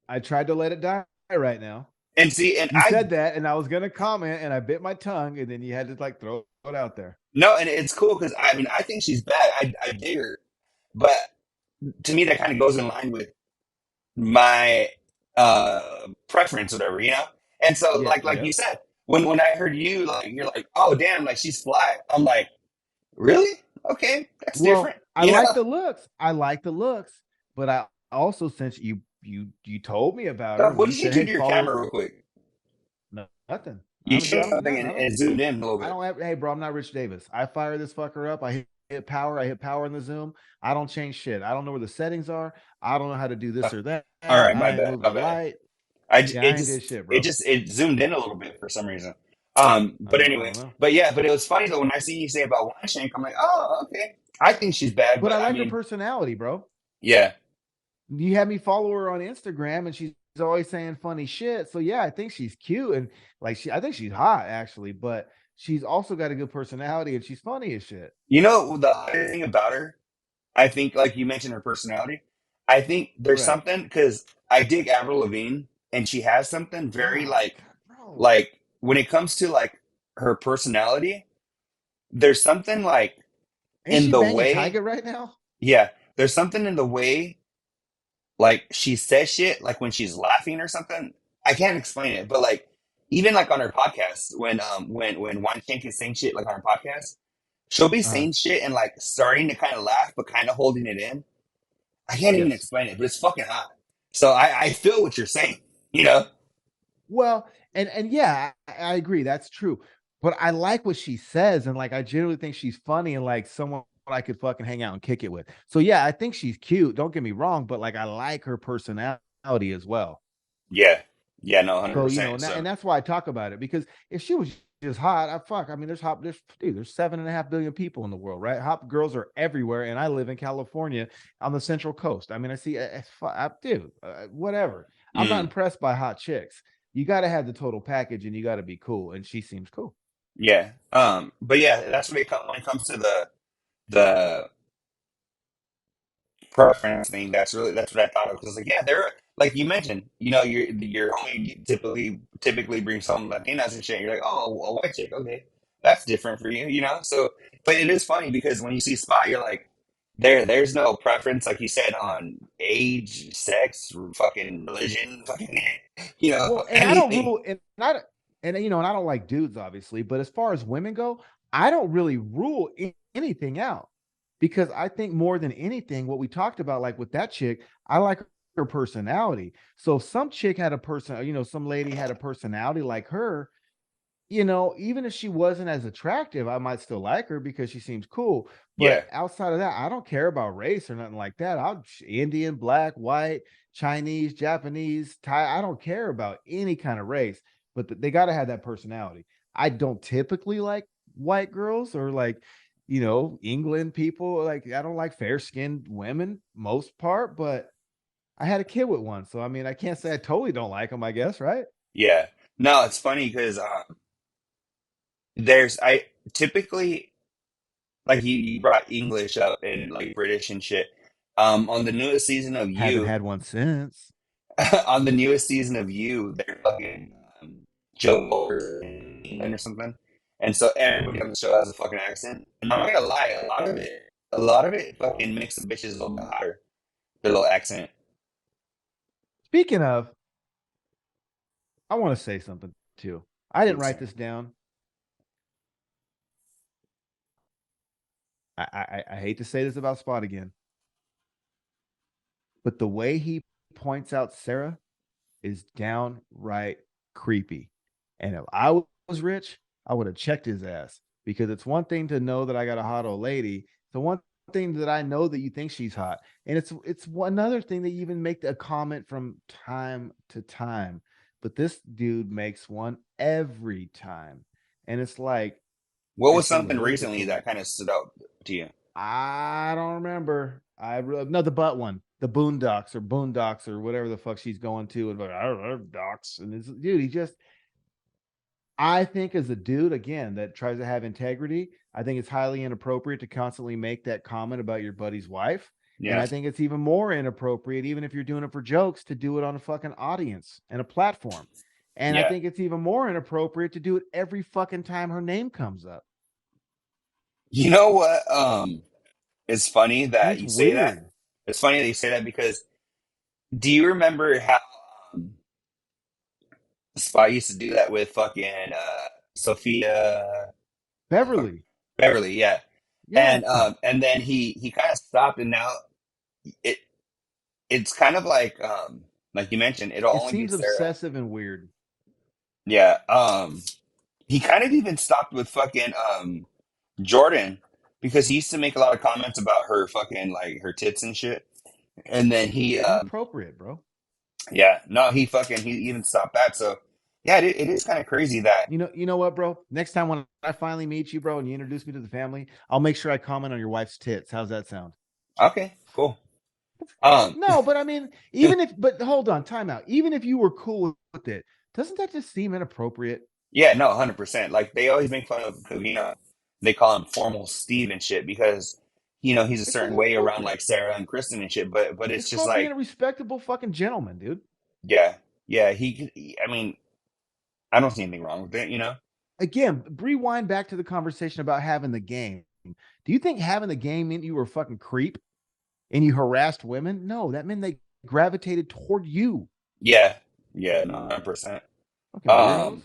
I tried to let it die right now. and see and You I said that, and I was gonna comment, and I bit my tongue, and then you had to like throw it out there. no, and it's cool because I mean I think she's bad. I dig her, but to me that kind of goes in line with my preference, whatever, you know. And so, Yeah, like you yep. said, when I heard you, like you're like, oh damn, like she's fly. I'm like, really? Okay, that's different, Well, I you know. like the looks. I like the looks, but I also, since you told me about her, So and what you did you said, do hey, to your follow her. camera real quick? No, nothing. You I changed don't something nothing. and it zoomed in a little I bit. don't have. Hey, bro, I'm not Rich Davis. I fire this fucker up. Hit power. I hit power in the Zoom. I don't change shit. I don't know where the settings are. I don't know how to do Uh, this or that. all right, I ain't moving my the bad. light. Yeah, It I ain't did just shit, bro. it zoomed in a little bit for some reason. But I anyway, don't know. but yeah, but it was funny though when I see you say about Weinstein, I'm like, oh okay. I think she's bad, But but I I like her mean, personality, bro. yeah. You had me follow her on Instagram, and she's always saying funny shit. So yeah, I think she's cute, and like I think she's hot actually. But she's also got a good personality, and she's funny as shit. You know the other thing about her, I think, like you mentioned her personality. I think there's Right. something because I dig Avril Lavigne, and she has something very Oh like God, bro. like when it comes to like her personality. There's something like Ain't in she the banging way, Tyga right now? yeah. There's something in the way like she says shit like when she's laughing or something. I can't explain it, but like even like on her podcast when Weinstein is saying shit like on her podcast, she'll be Uh, saying shit and like starting to kind of laugh but kind of holding it in. I can't even yes. explain it, but it's fucking hot. So I feel what you're saying, you know? Well, and yeah, I agree. That's true. But I like what she says, and like I genuinely think she's funny and like someone I could fucking hang out and kick it with. So yeah, I think she's cute. Don't get me wrong, but like I like her personality as well. Yeah. Yeah, no, So 100%. So and that's why I talk about it, because if she was just hot, I fuck. I mean, there's 7.5 billion people in the world, right? Hot girls are everywhere, and I live in California on the Central Coast. I mean, I see, dude, whatever. I'm not mm, impressed by hot chicks. You got to have the total package, and you got to be cool. And she seems cool. yeah. But yeah, that's when it comes to the preference thing. That's what I thought of. Because like, yeah, they're like you mentioned, you know, you're only typically bring some Latinas and shit. You're like, oh, a white chick, okay, that's different for you, you know. So, but it is funny because when you see Spot, you're like, there's no preference, like you said, on age, sex, fucking religion, fucking, you know, Well, and I don't anything. rule, and I don't like dudes, obviously, but as far as women go, I don't really rule anything out, because I think more than anything, what we talked about, like with that chick, I like her personality. So if some chick had a person, some lady had a personality like her, even if she wasn't as attractive, I might still like her because she seems cool. Yeah, But outside of that, I don't care about race or nothing like that. I'll Indian, black, white, Chinese, Japanese, Thai. I don't care about any kind of race, but they got to have that personality. I don't typically like white girls or like, England people. Like, I don't like fair skinned women most part, but I had a kid with one. So, I mean, I can't say I totally don't like them, I guess, right? yeah. No, it's funny because there's I typically like you brought English up and like British and shit. On the newest season of Haven't You, had one since. on the newest season of You, they're fucking Joe Lord in England or something, and so everybody on the show has a fucking accent. And I'm not gonna lie, a lot of it fucking makes the bitches a little bit hotter. Their little accent. Speaking of, I want to say something too. I didn't write this down. I hate to say this about Spot again, but the way he points out Sarah is downright creepy. And if I was rich, I would have checked his ass, because it's one thing to know that I got a hot old lady. It's the one thing that I know that you think she's hot. And it's another thing that you even make a comment from time to time. But this dude makes one every time. And it's like, What was and something what is it? recently that kind of stood out to you? I don't remember. I really no the butt one, the Boondocks or whatever the fuck she's going to, and like I don't know docs. And this dude, he just I think as a dude again that tries to have integrity, I think it's highly inappropriate to constantly make that comment about your buddy's wife. And Yeah, I think it's even more inappropriate, even if you're doing it for jokes, to do it on a fucking audience and a platform. And I yeah. think it's even more inappropriate to do it every fucking time her name comes up. You know what? It's funny And that it's you say that. weird. It's funny that you say that because do you remember how um, Spy used to do that with fucking Sophia Beverly. Beverly? Yeah, Yeah. and then he kind of stopped, and now it it's kind of like you mentioned, it'll It only be seems Sarah. obsessive and weird. Yeah. He kind of even stopped with fucking Jordan because he used to make a lot of comments about her fucking like her tits and shit. And then he Inappropriate, bro. yeah, no, he even stopped that. So yeah, it is kind of crazy that You know what, bro? Next time when I finally meet you, bro, and you introduce me to the family, I'll make sure I comment on your wife's tits. How's that sound? okay, cool. Um No, but I mean, but hold on, time out. Even if you were cool with it, doesn't that just seem inappropriate? yeah, no, 100%. Like they always make fun of Kavina. They call him formal Steve and shit because he's a It's certain way around like inappropriate. Sarah and Kristen and shit, but It's it's just called being like a respectable fucking gentleman, dude. yeah. Yeah, I mean, I don't see anything wrong with it. Again, rewind back to the conversation about having the game. Do you think having the game meant you were a fucking creep and you harassed women? No, that meant they gravitated toward you. Yeah. Yeah, no, 100%. Fucking weirdos. Um,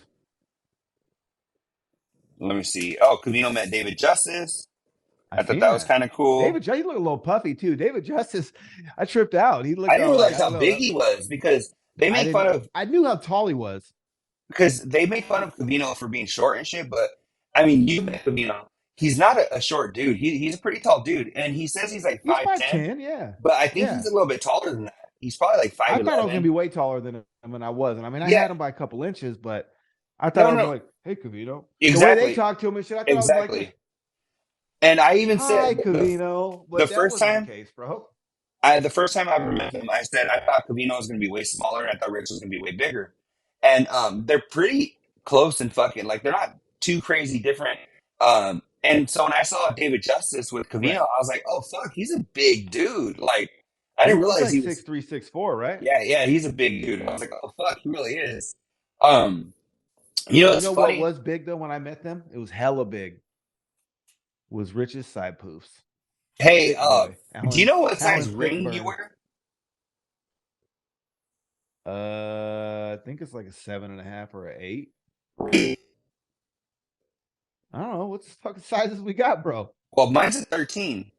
let me see. Oh, Cavino met David Justice. I I thought seen that was that. kind of cool. David, he looked a little puffy too. David Justice, I tripped out. He I looked didn't all like, realize I don't how big know. he was because they I make fun didn't, of I knew how tall he was. Cavino for being short and shit, but I mean, you met Cavino. He's not a short dude. He's a pretty tall dude, and he says he's like He's 5'10", 5'10. Yeah. but I think he's Yeah. a little bit taller than that. He's probably like I thought I was going to 5'11". be way taller than him when I was. And I mean, I Yeah, had him by a couple inches, but I thought no, I was no, like, hey, Cavino. The way they exactly, talked to him and shit, I thought I was like, exactly. And I even hi, said Cavino. the But that first wasn't the time case, bro. the first time I ever met him, I said I thought Cavino was going to be way smaller, and I thought Rich was going to be way bigger. And they're pretty close and fucking like they're not too crazy different. And so when I saw David Justice with Cavino, Right. I was like, oh fuck, he's a big dude. Like I didn't He's realize like he was. 6'3", 6'4", right? Yeah, yeah, he's a big dude. And I was like, oh fuck, he really is. Um, You it's know what funny. was big though when I met them? It was hella big. Was Rich's side poofs. Hey, Thick boy. do you know what Alan size ring you Thickburn. wear? I think it's like a 7.5 or a 8. I don't know. What's the fucking sizes we got, bro? Well, mine's a 13.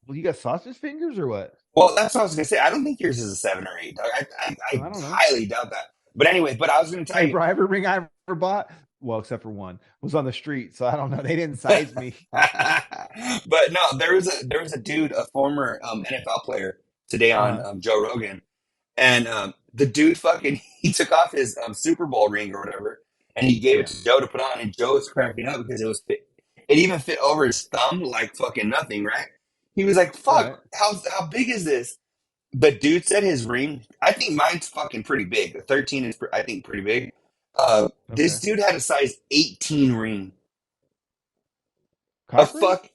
Well, you got sausage fingers or what? Well, that's what I was gonna say. I don't think yours is a 7 or 8, dog. I I don't know. highly doubt that. But anyway, but I was gonna tell Hey, you. bro, every ring I ever bought, well, except for one, was on the street. So I don't know. They didn't size me. But no, there was a dude, a former NFL player, today on Uh-huh. Joe Rogan, and the dude fucking he took off his Super Bowl ring or whatever, and he gave it Yeah. to Joe to put on, and Joe was cracking up because it even fit over his thumb like fucking nothing, right? He was like, "Fuck, Right. how big is this?" The dude said his ring. I think mine's fucking pretty big. The 13 is, I think, pretty big. This Okay. dude had a size 18 ring. A Cock ring? fuck.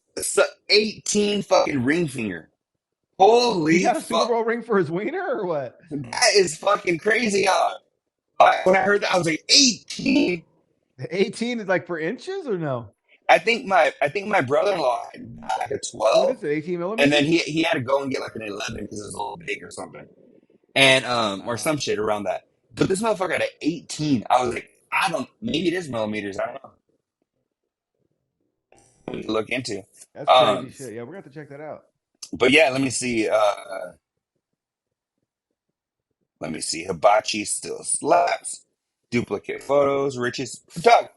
18 fucking ring finger. He Holy got a Super fuck. Bowl ring for his wiener or what? That is fucking crazy, huh? When I heard that, I was like, 18? 18 is like for inches or no? I think my brother-in-law had like a What 12, is it? 18 and then millimeters? he had to go and get like an 11 because it was a little big or something, and or some Wow, shit around that. But this motherfucker had an 18. I was like, I don't. Maybe it is millimeters. I don't know. We can look into. that's crazy Um, shit. Yeah, we're gonna have to check that out. but yeah, let me see. Let me see. Hibachi still slaps. Duplicate photos.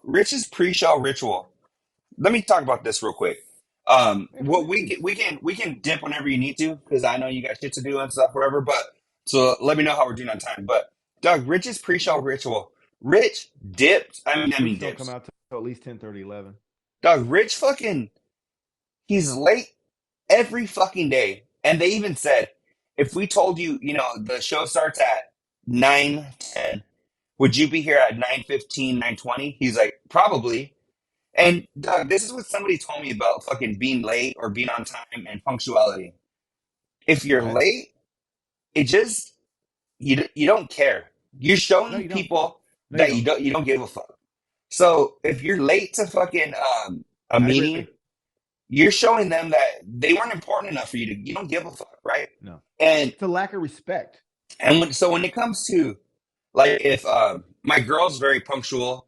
Rich's pre-show ritual. Let me talk about this real quick. Hey, What we please. can we can dip whenever you need to because I know you got shit to do and stuff, whatever. But so let me know how we're doing on time. But Doug, Rich's pre-show ritual. Rich dipped. I mean Rich don't come dips. out till at least 10:30, 11. Doug, Rich fucking he's late every fucking day. And they even said if we told you, the show starts at 9:10, would you be here at 9:15, 9:20? He's like, probably. And Doug, this is what somebody told me about fucking being late or being on time and punctuality. If you're Right? late, it just you don't care. You're No, showing you don't. people No, you that don't. you don't give a fuck. So if you're late to fucking a I agree. meeting, you're showing them that they weren't important enough for you to you don't give a fuck, right? No, And it's a lack of respect. when it comes to like if my girl's very punctual,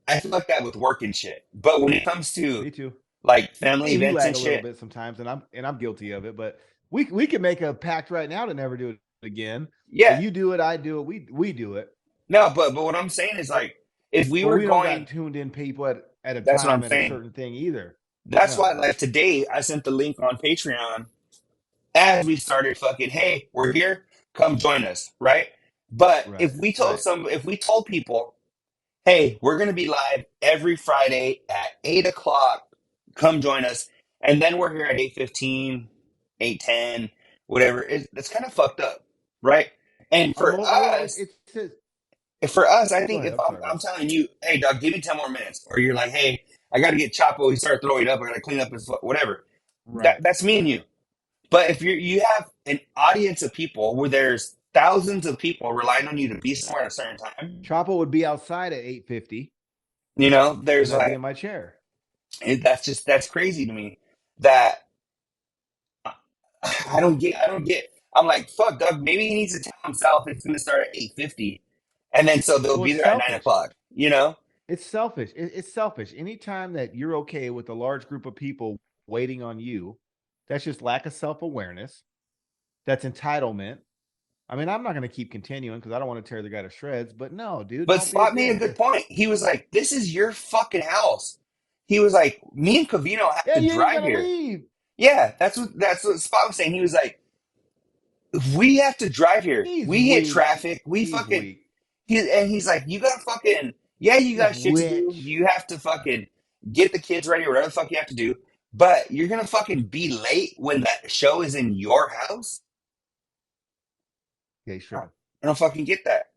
I feel like that with work and shit. But when it comes to Me too. like family And you events lag and a little shit, bit sometimes, and I'm guilty of it. But we can make a pact right now to never do it again. So yeah. you do it, I do it, we do it. No, but what I'm saying is like if we But were we don't got going, tuned in people at a that's what time I'm at a saying. certain thing either. That's why No, like today I sent the link on Patreon as we started fucking, hey, we're here, come join us, right? But right, right. if we told people, hey, we're gonna be live every Friday at 8 o'clock, come join us, and then we're here at 8:15, 8:10, whatever, it's kind of fucked up, right? And Well, for us, I go think ahead. if I'm sorry, I'm bro. telling you, hey, dog, give me 10 more minutes, or you're like, hey, I got to get Chapo, he started throwing up, I got to clean up his whatever. Right. That's me and you. But if you have an audience of people where there's thousands of people relying on you to be somewhere at a certain time, Chapo would be outside at 8:50, and there's I'd be like in my chair. that's crazy to me that I don't get. I'm like, fuck, Doug. Maybe he needs to tell himself it's going to start at 8:50, and then so they'll Well, be it's there at nine selfish. o'clock. You know? It's selfish. It's selfish. Anytime that you're okay with a large group of people waiting on you, that's just lack of self awareness. That's entitlement. I mean, I'm not going to keep continuing because I don't want to tear the guy to shreds. But no, dude, But don't be a Spot made a good dick. point. He was like, "This is your fucking house." He was like, "Me and Cavino have Yeah, to you ain't drive got to here." leave. Yeah, that's what Spot was saying. He was like, "We have to drive here. He's We hit weak. traffic. We He's fucking." weak. He's like, "You gotta fucking yeah, you He's got shit to do. witch. You have to fucking get the kids ready, or whatever the fuck you have to do. But you're gonna fucking be late when that show is in your house. Yeah, he's I don't, tripping. I don't fucking get that."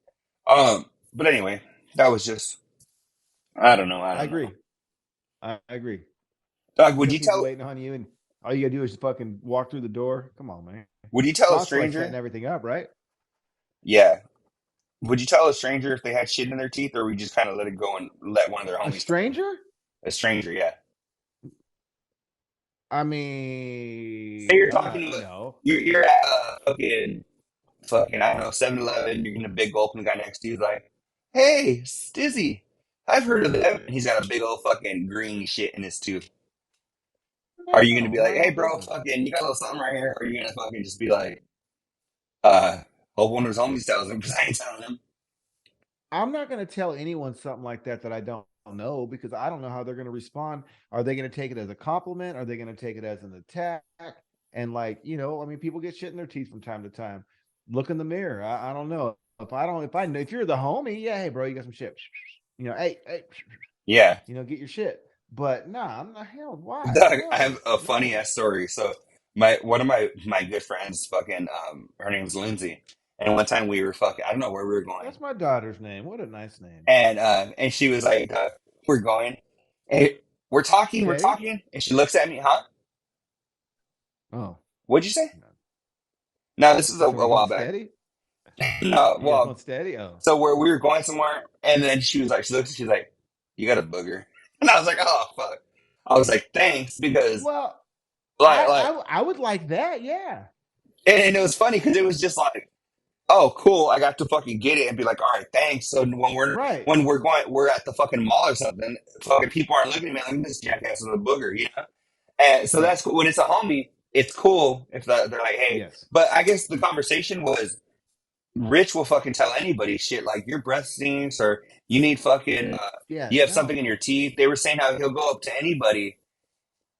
But anyway, that was just I don't know. I I don't know. agree. I agree. Doug, You got people waiting on you, and all you got to do is fucking walk through the door. Come on, man. would you tell a Spot's like setting stranger? everything up, right? Yeah. Would you tell a stranger if they had shit in their teeth, or we just kind of let it go and let one of their A homies tell them? stranger? A stranger, yeah. I Say mean, you're I'm talking not. to No, you're at fucking I don't know 7-Eleven. You're gonna big gulp, and the guy next to you is like, "Hey, Stizzy, I've heard of them." And he's got a big old fucking green shit in his tooth. Are you gonna no, be like, mind "Hey, my bro, business. fucking, you got a little something right here," or are you gonna fucking just be like, uh, "Hope one of his homies tells him because I ain't telling him." I'm not going to tell anyone something like that I don't know because I don't know how they're going to respond. Are they going to take it as a compliment? Are they going to take it as an attack? And like, I mean, people get shit in their teeth from time to time. Look in the mirror. I don't know. If you're the homie, yeah, hey, bro, you got some shit. Hey, Yeah, get your shit. But nah, I'm not hell. Why? Doug, I have No, a funny no. ass story. So my one of my good friends, fucking, her name's Lindsay, and one time we were fucking, I don't know where we were going, That's my daughter's name. What a nice name. and she was like, "We're going." we're Steady? talking, and she looks at me, huh? Oh, What'd you say? no. No, this is I said, we're a going while back. steady? No, You guys going well, steady? Oh. so we were going somewhere, and then she was like, she looks, she's like, "You got a booger," and I was like, "Oh fuck." I was like, "Thanks," because Well, like like, I would like that, yeah. and it was funny because it was just like, "Oh, cool." I got to fucking get it and be like, "All right, thanks." So Right. when we're at the fucking mall or something, fucking people aren't looking at me like this jackass with a booger, you know. And so Yeah. that's cool. When it's a homie, it's cool if they're like, "Hey," Yes. but I guess the conversation was Rich will fucking tell anybody shit like your breath stinks or you need fucking Yeah, you have something no. in your teeth. They were saying how he'll go up to anybody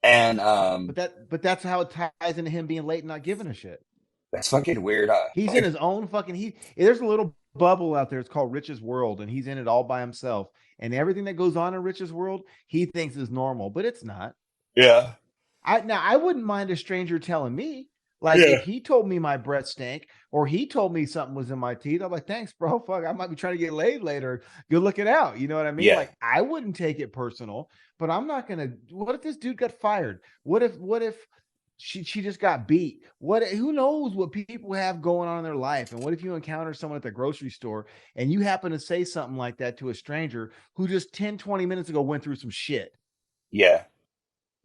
and But that's how it ties into him being late and not giving a shit. that's fucking weird. He's in Like his own fucking there's a little bubble out there. It's called Rich's World, and he's in it all by himself. And everything that goes on in Rich's World, he thinks is normal, but it's not. yeah, I wouldn't mind a stranger telling me. Like yeah, if he told me my breath stank or he told me something was in my teeth, I'm like, thanks, bro. Fuck, I might be trying to get laid later. Good looking out. You know what I mean? yeah, Like I wouldn't take it personal, but I'm not gonna. What if this dude got fired? What if she just got beat? Who knows what people have going on in their life? And what if you encounter someone at the grocery store and you happen to say something like that to a stranger who just 10, 20 minutes ago went through some shit? yeah,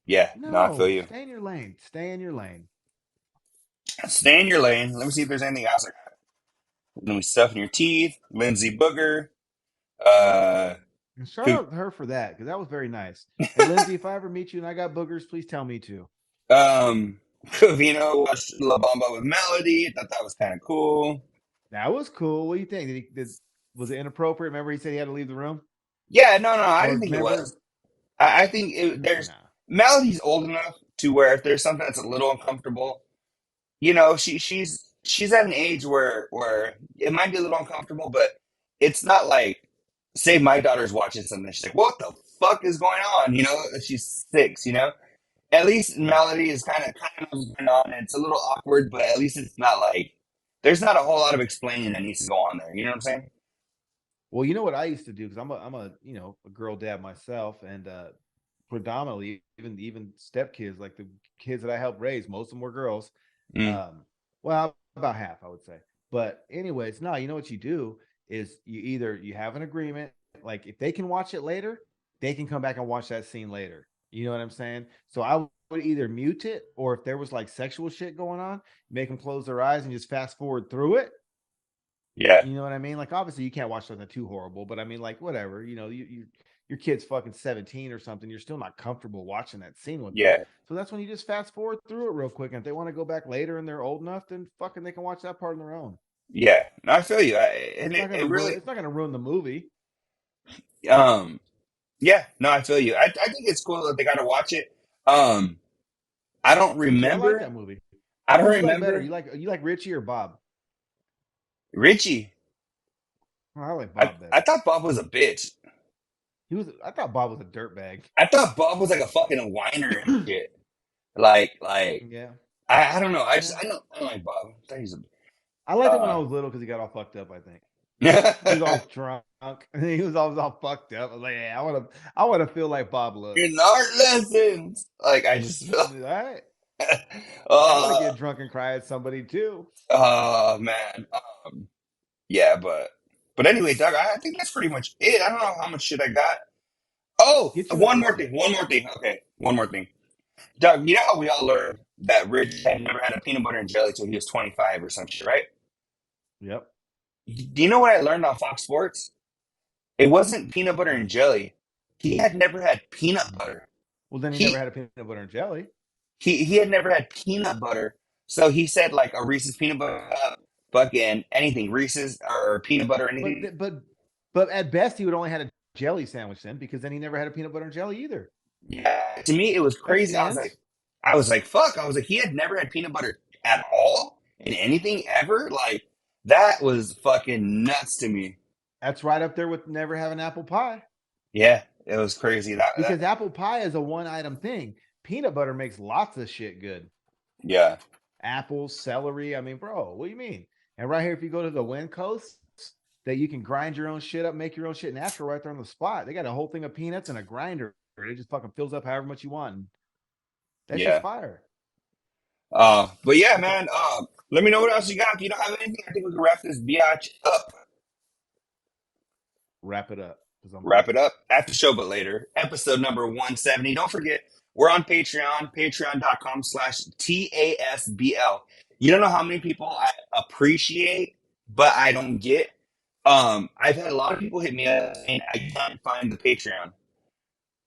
yeah. No, I feel No, you. stay in your lane. Stay in your lane. Stay in your lane. Let me see if there's anything else. Let me stuff in your teeth. Lindsay Booger. Uh, And shout who? out her for that because that was very nice. And Lindsay, if I ever meet you and I got boogers, please tell me too. Covino watched La Bamba with Melody. Thought that was kind of cool. That was cool. What do you think? Was it inappropriate? Remember he said he had to leave the room, Yeah, no, no, I or didn't think it remember? was. I think there's Nah. Melody's old enough to where if there's something that's a little uncomfortable, you know, she's at an age where it might be a little uncomfortable, but it's not like say my daughter's watching something, she's like, "What the fuck is going on?" You know, she's 6, you know. At least Yeah. Melody is kind of knows what's going on, and it's a little awkward, but at least it's not like there's not a whole lot of explaining that needs to go on there. You know what I'm saying? Well, you know what I used to do because I'm a a girl dad myself, and predominantly even stepkids like the kids that I helped raise, most of them were girls. Mm, Well, about half, I would say. But anyways, no, you know what you do is you have an agreement. Like if they can watch it later, they can come back and watch that scene later. You know what I'm saying? So I would either mute it or if there was like sexual shit going on, make them close their eyes and just fast forward through it. yeah, You know what I mean? Like obviously you can't watch something too horrible, but I mean like whatever. Your kid's fucking 17 or something. You're still not comfortable watching that scene with them. yeah, So that's when you just fast forward through it real quick. And if they want to go back later and they're old enough, then fucking they can watch that part on their own. yeah. No, I feel you. And It's not it gonna really, ruin. It's not gonna ruin the movie. um, yeah. No, I feel you. I think it's cool that they got to watch it. Um, I don't Me too. I like remember. that movie. I don't Who'd you like better? remember You like Richie or Bob? Richie. Oh, I like Bob I better. thought Bob was a bitch. He was. I thought Bob was a dirtbag. I thought Bob was like a fucking whiner and shit. Like Yeah, I don't know. yeah. I don't like Bob. I thought he's I liked him when I uh, was little because he got all fucked up. I think he was you're always drunk. And he was always all fucked up. I was like, yeah, I want to feel like Bob looks. in art lessons. Like I just feel. All right. I want to uh, get drunk and cry at somebody too. oh man. Yeah, but anyway, Doug, I think that's pretty much it. I don't know how much shit I got. Oh, Get you a one more list. thing. One more thing. Okay, one more thing. Doug, you know how we all learned that Rich had never had a peanut butter and jelly till he was 25 or some shit, right? Yep. Do you know what I learned on Fox Sports? It wasn't peanut butter and jelly. He had never had peanut butter. Well, then he never He had a peanut butter and jelly. he had never had peanut butter. So he said like a Reese's peanut butter cup, fucking anything, Reese's or peanut butter, anything. But but at best he would only had a jelly sandwich then because then he never had a peanut butter and jelly either. Yeah, to me it was That crazy. stands. I was like, fuck. I was like, he had never had peanut butter at all in anything ever. Like that was fucking nuts to me. That's right up there with never having apple pie Yeah, it was crazy. That because apple pie is a one item thing. Peanut butter makes lots of shit good. yeah, Apples, celery. I mean, bro, what do you mean? And right here, if you go to the Wind Coast, that you can grind your own shit up, make your own shit natural right there on the spot. They got a whole thing of peanuts and a grinder It just fucking fills up however much you want. And that's just Yeah. fire. But yeah, That's all. man. Let me know what else you got. If you don't have anything, I think we can wrap this biatch up. Wrap it up because I'm Wrap full. it up after show, but later. Episode number 170. Don't forget, we're on Patreon, patreon.com/TASBL. You don't know how many people I appreciate, but I don't get. I've had a lot of people hit me up saying I can't find the Patreon.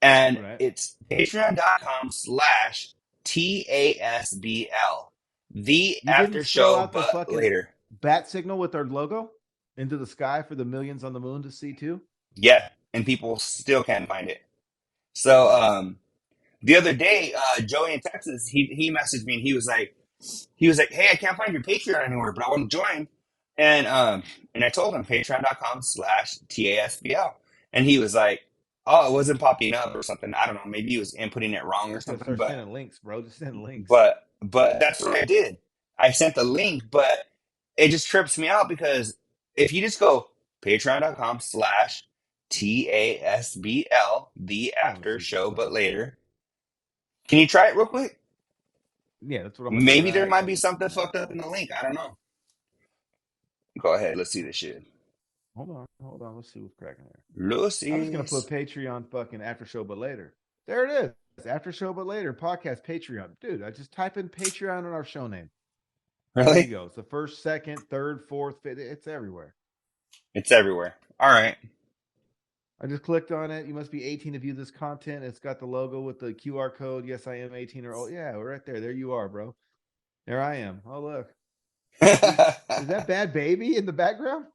And Right. it's patreon.com/TASBL. The You didn't after throw show, out the but fucking later. bat signal with our logo into the sky for the millions on the moon to see too. Yeah. And people still can't find it. So, the other day, Joey in Texas, he messaged me and he was like, hey, I can't find your Patreon anywhere, but I want to join. And I told him patreon.com/TASBL. And he was like, oh, it wasn't popping up or something. I don't know. Maybe he was inputting it wrong or Just gotta something, start sending links, bro. Just send links. but that's what I did. I sent the link, but it just trips me out because if you just go patreon.com/TASBL, the Oh, let me after see some show, but fucking. later. Can you try it real quick? Yeah, that's what I'm gonna do. Maybe there Right. might be something fucked up in the link. I don't know. Go ahead. Let's see this shit. Hold on. Hold on. Let's see what's cracking there. I'm just gonna put Lucy's. Patreon fucking after show, but later. There it is. After show, but later podcast Patreon. Dude, I just type in Patreon in our show name. There you Really? go. It's the first, second, third, fourth, fifth. It's everywhere. It's everywhere. All right. I just clicked on it. You must be 18 to view this content. It's got the logo with the QR code. Yes, I am 18 or old. Yeah, we're right there. There you are, bro. There I am. Oh, look. Is that Bad Baby in the background?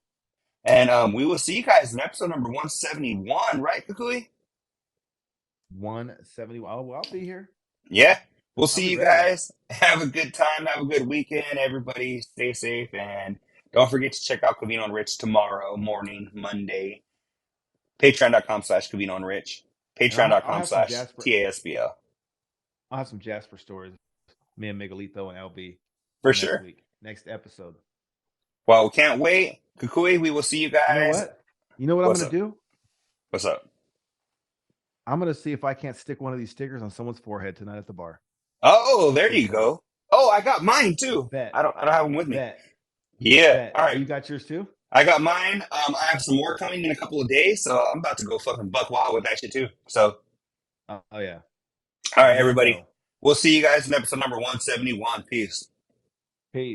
And we will see you guys in episode number 171, right, Kukui? 170. Oh, well, I'll be here. Yeah. We'll I'll see be you ready. guys. Have a good time. Have a good weekend. Everybody stay safe. And don't forget to check out Cavino and Rich tomorrow morning, Monday. Patreon.com/Cavino and Rich. And I'll Patreon.com have some slash Jasper. TASBL. I'll have some Jasper stories. Me and Miguelito and LB For for next sure. week, next episode. Well, we can't wait. Kukui, we will see you You know guys. what? You know what I'm What's gonna up? do? What's up? I'm gonna see if I can't stick one of these stickers on someone's forehead tonight at the bar. Oh, there See what you comes. go. Oh, I got mine too. Bet, I don't have them with me. bet, Yeah. bet. All Oh, right. you got yours too? I got mine. I have some more coming in a couple of days, so I'm about to go fucking buck wild with that shit too. So, Oh yeah. all right, I'm ready to everybody. go. We'll see you guys in episode number 171. Peace.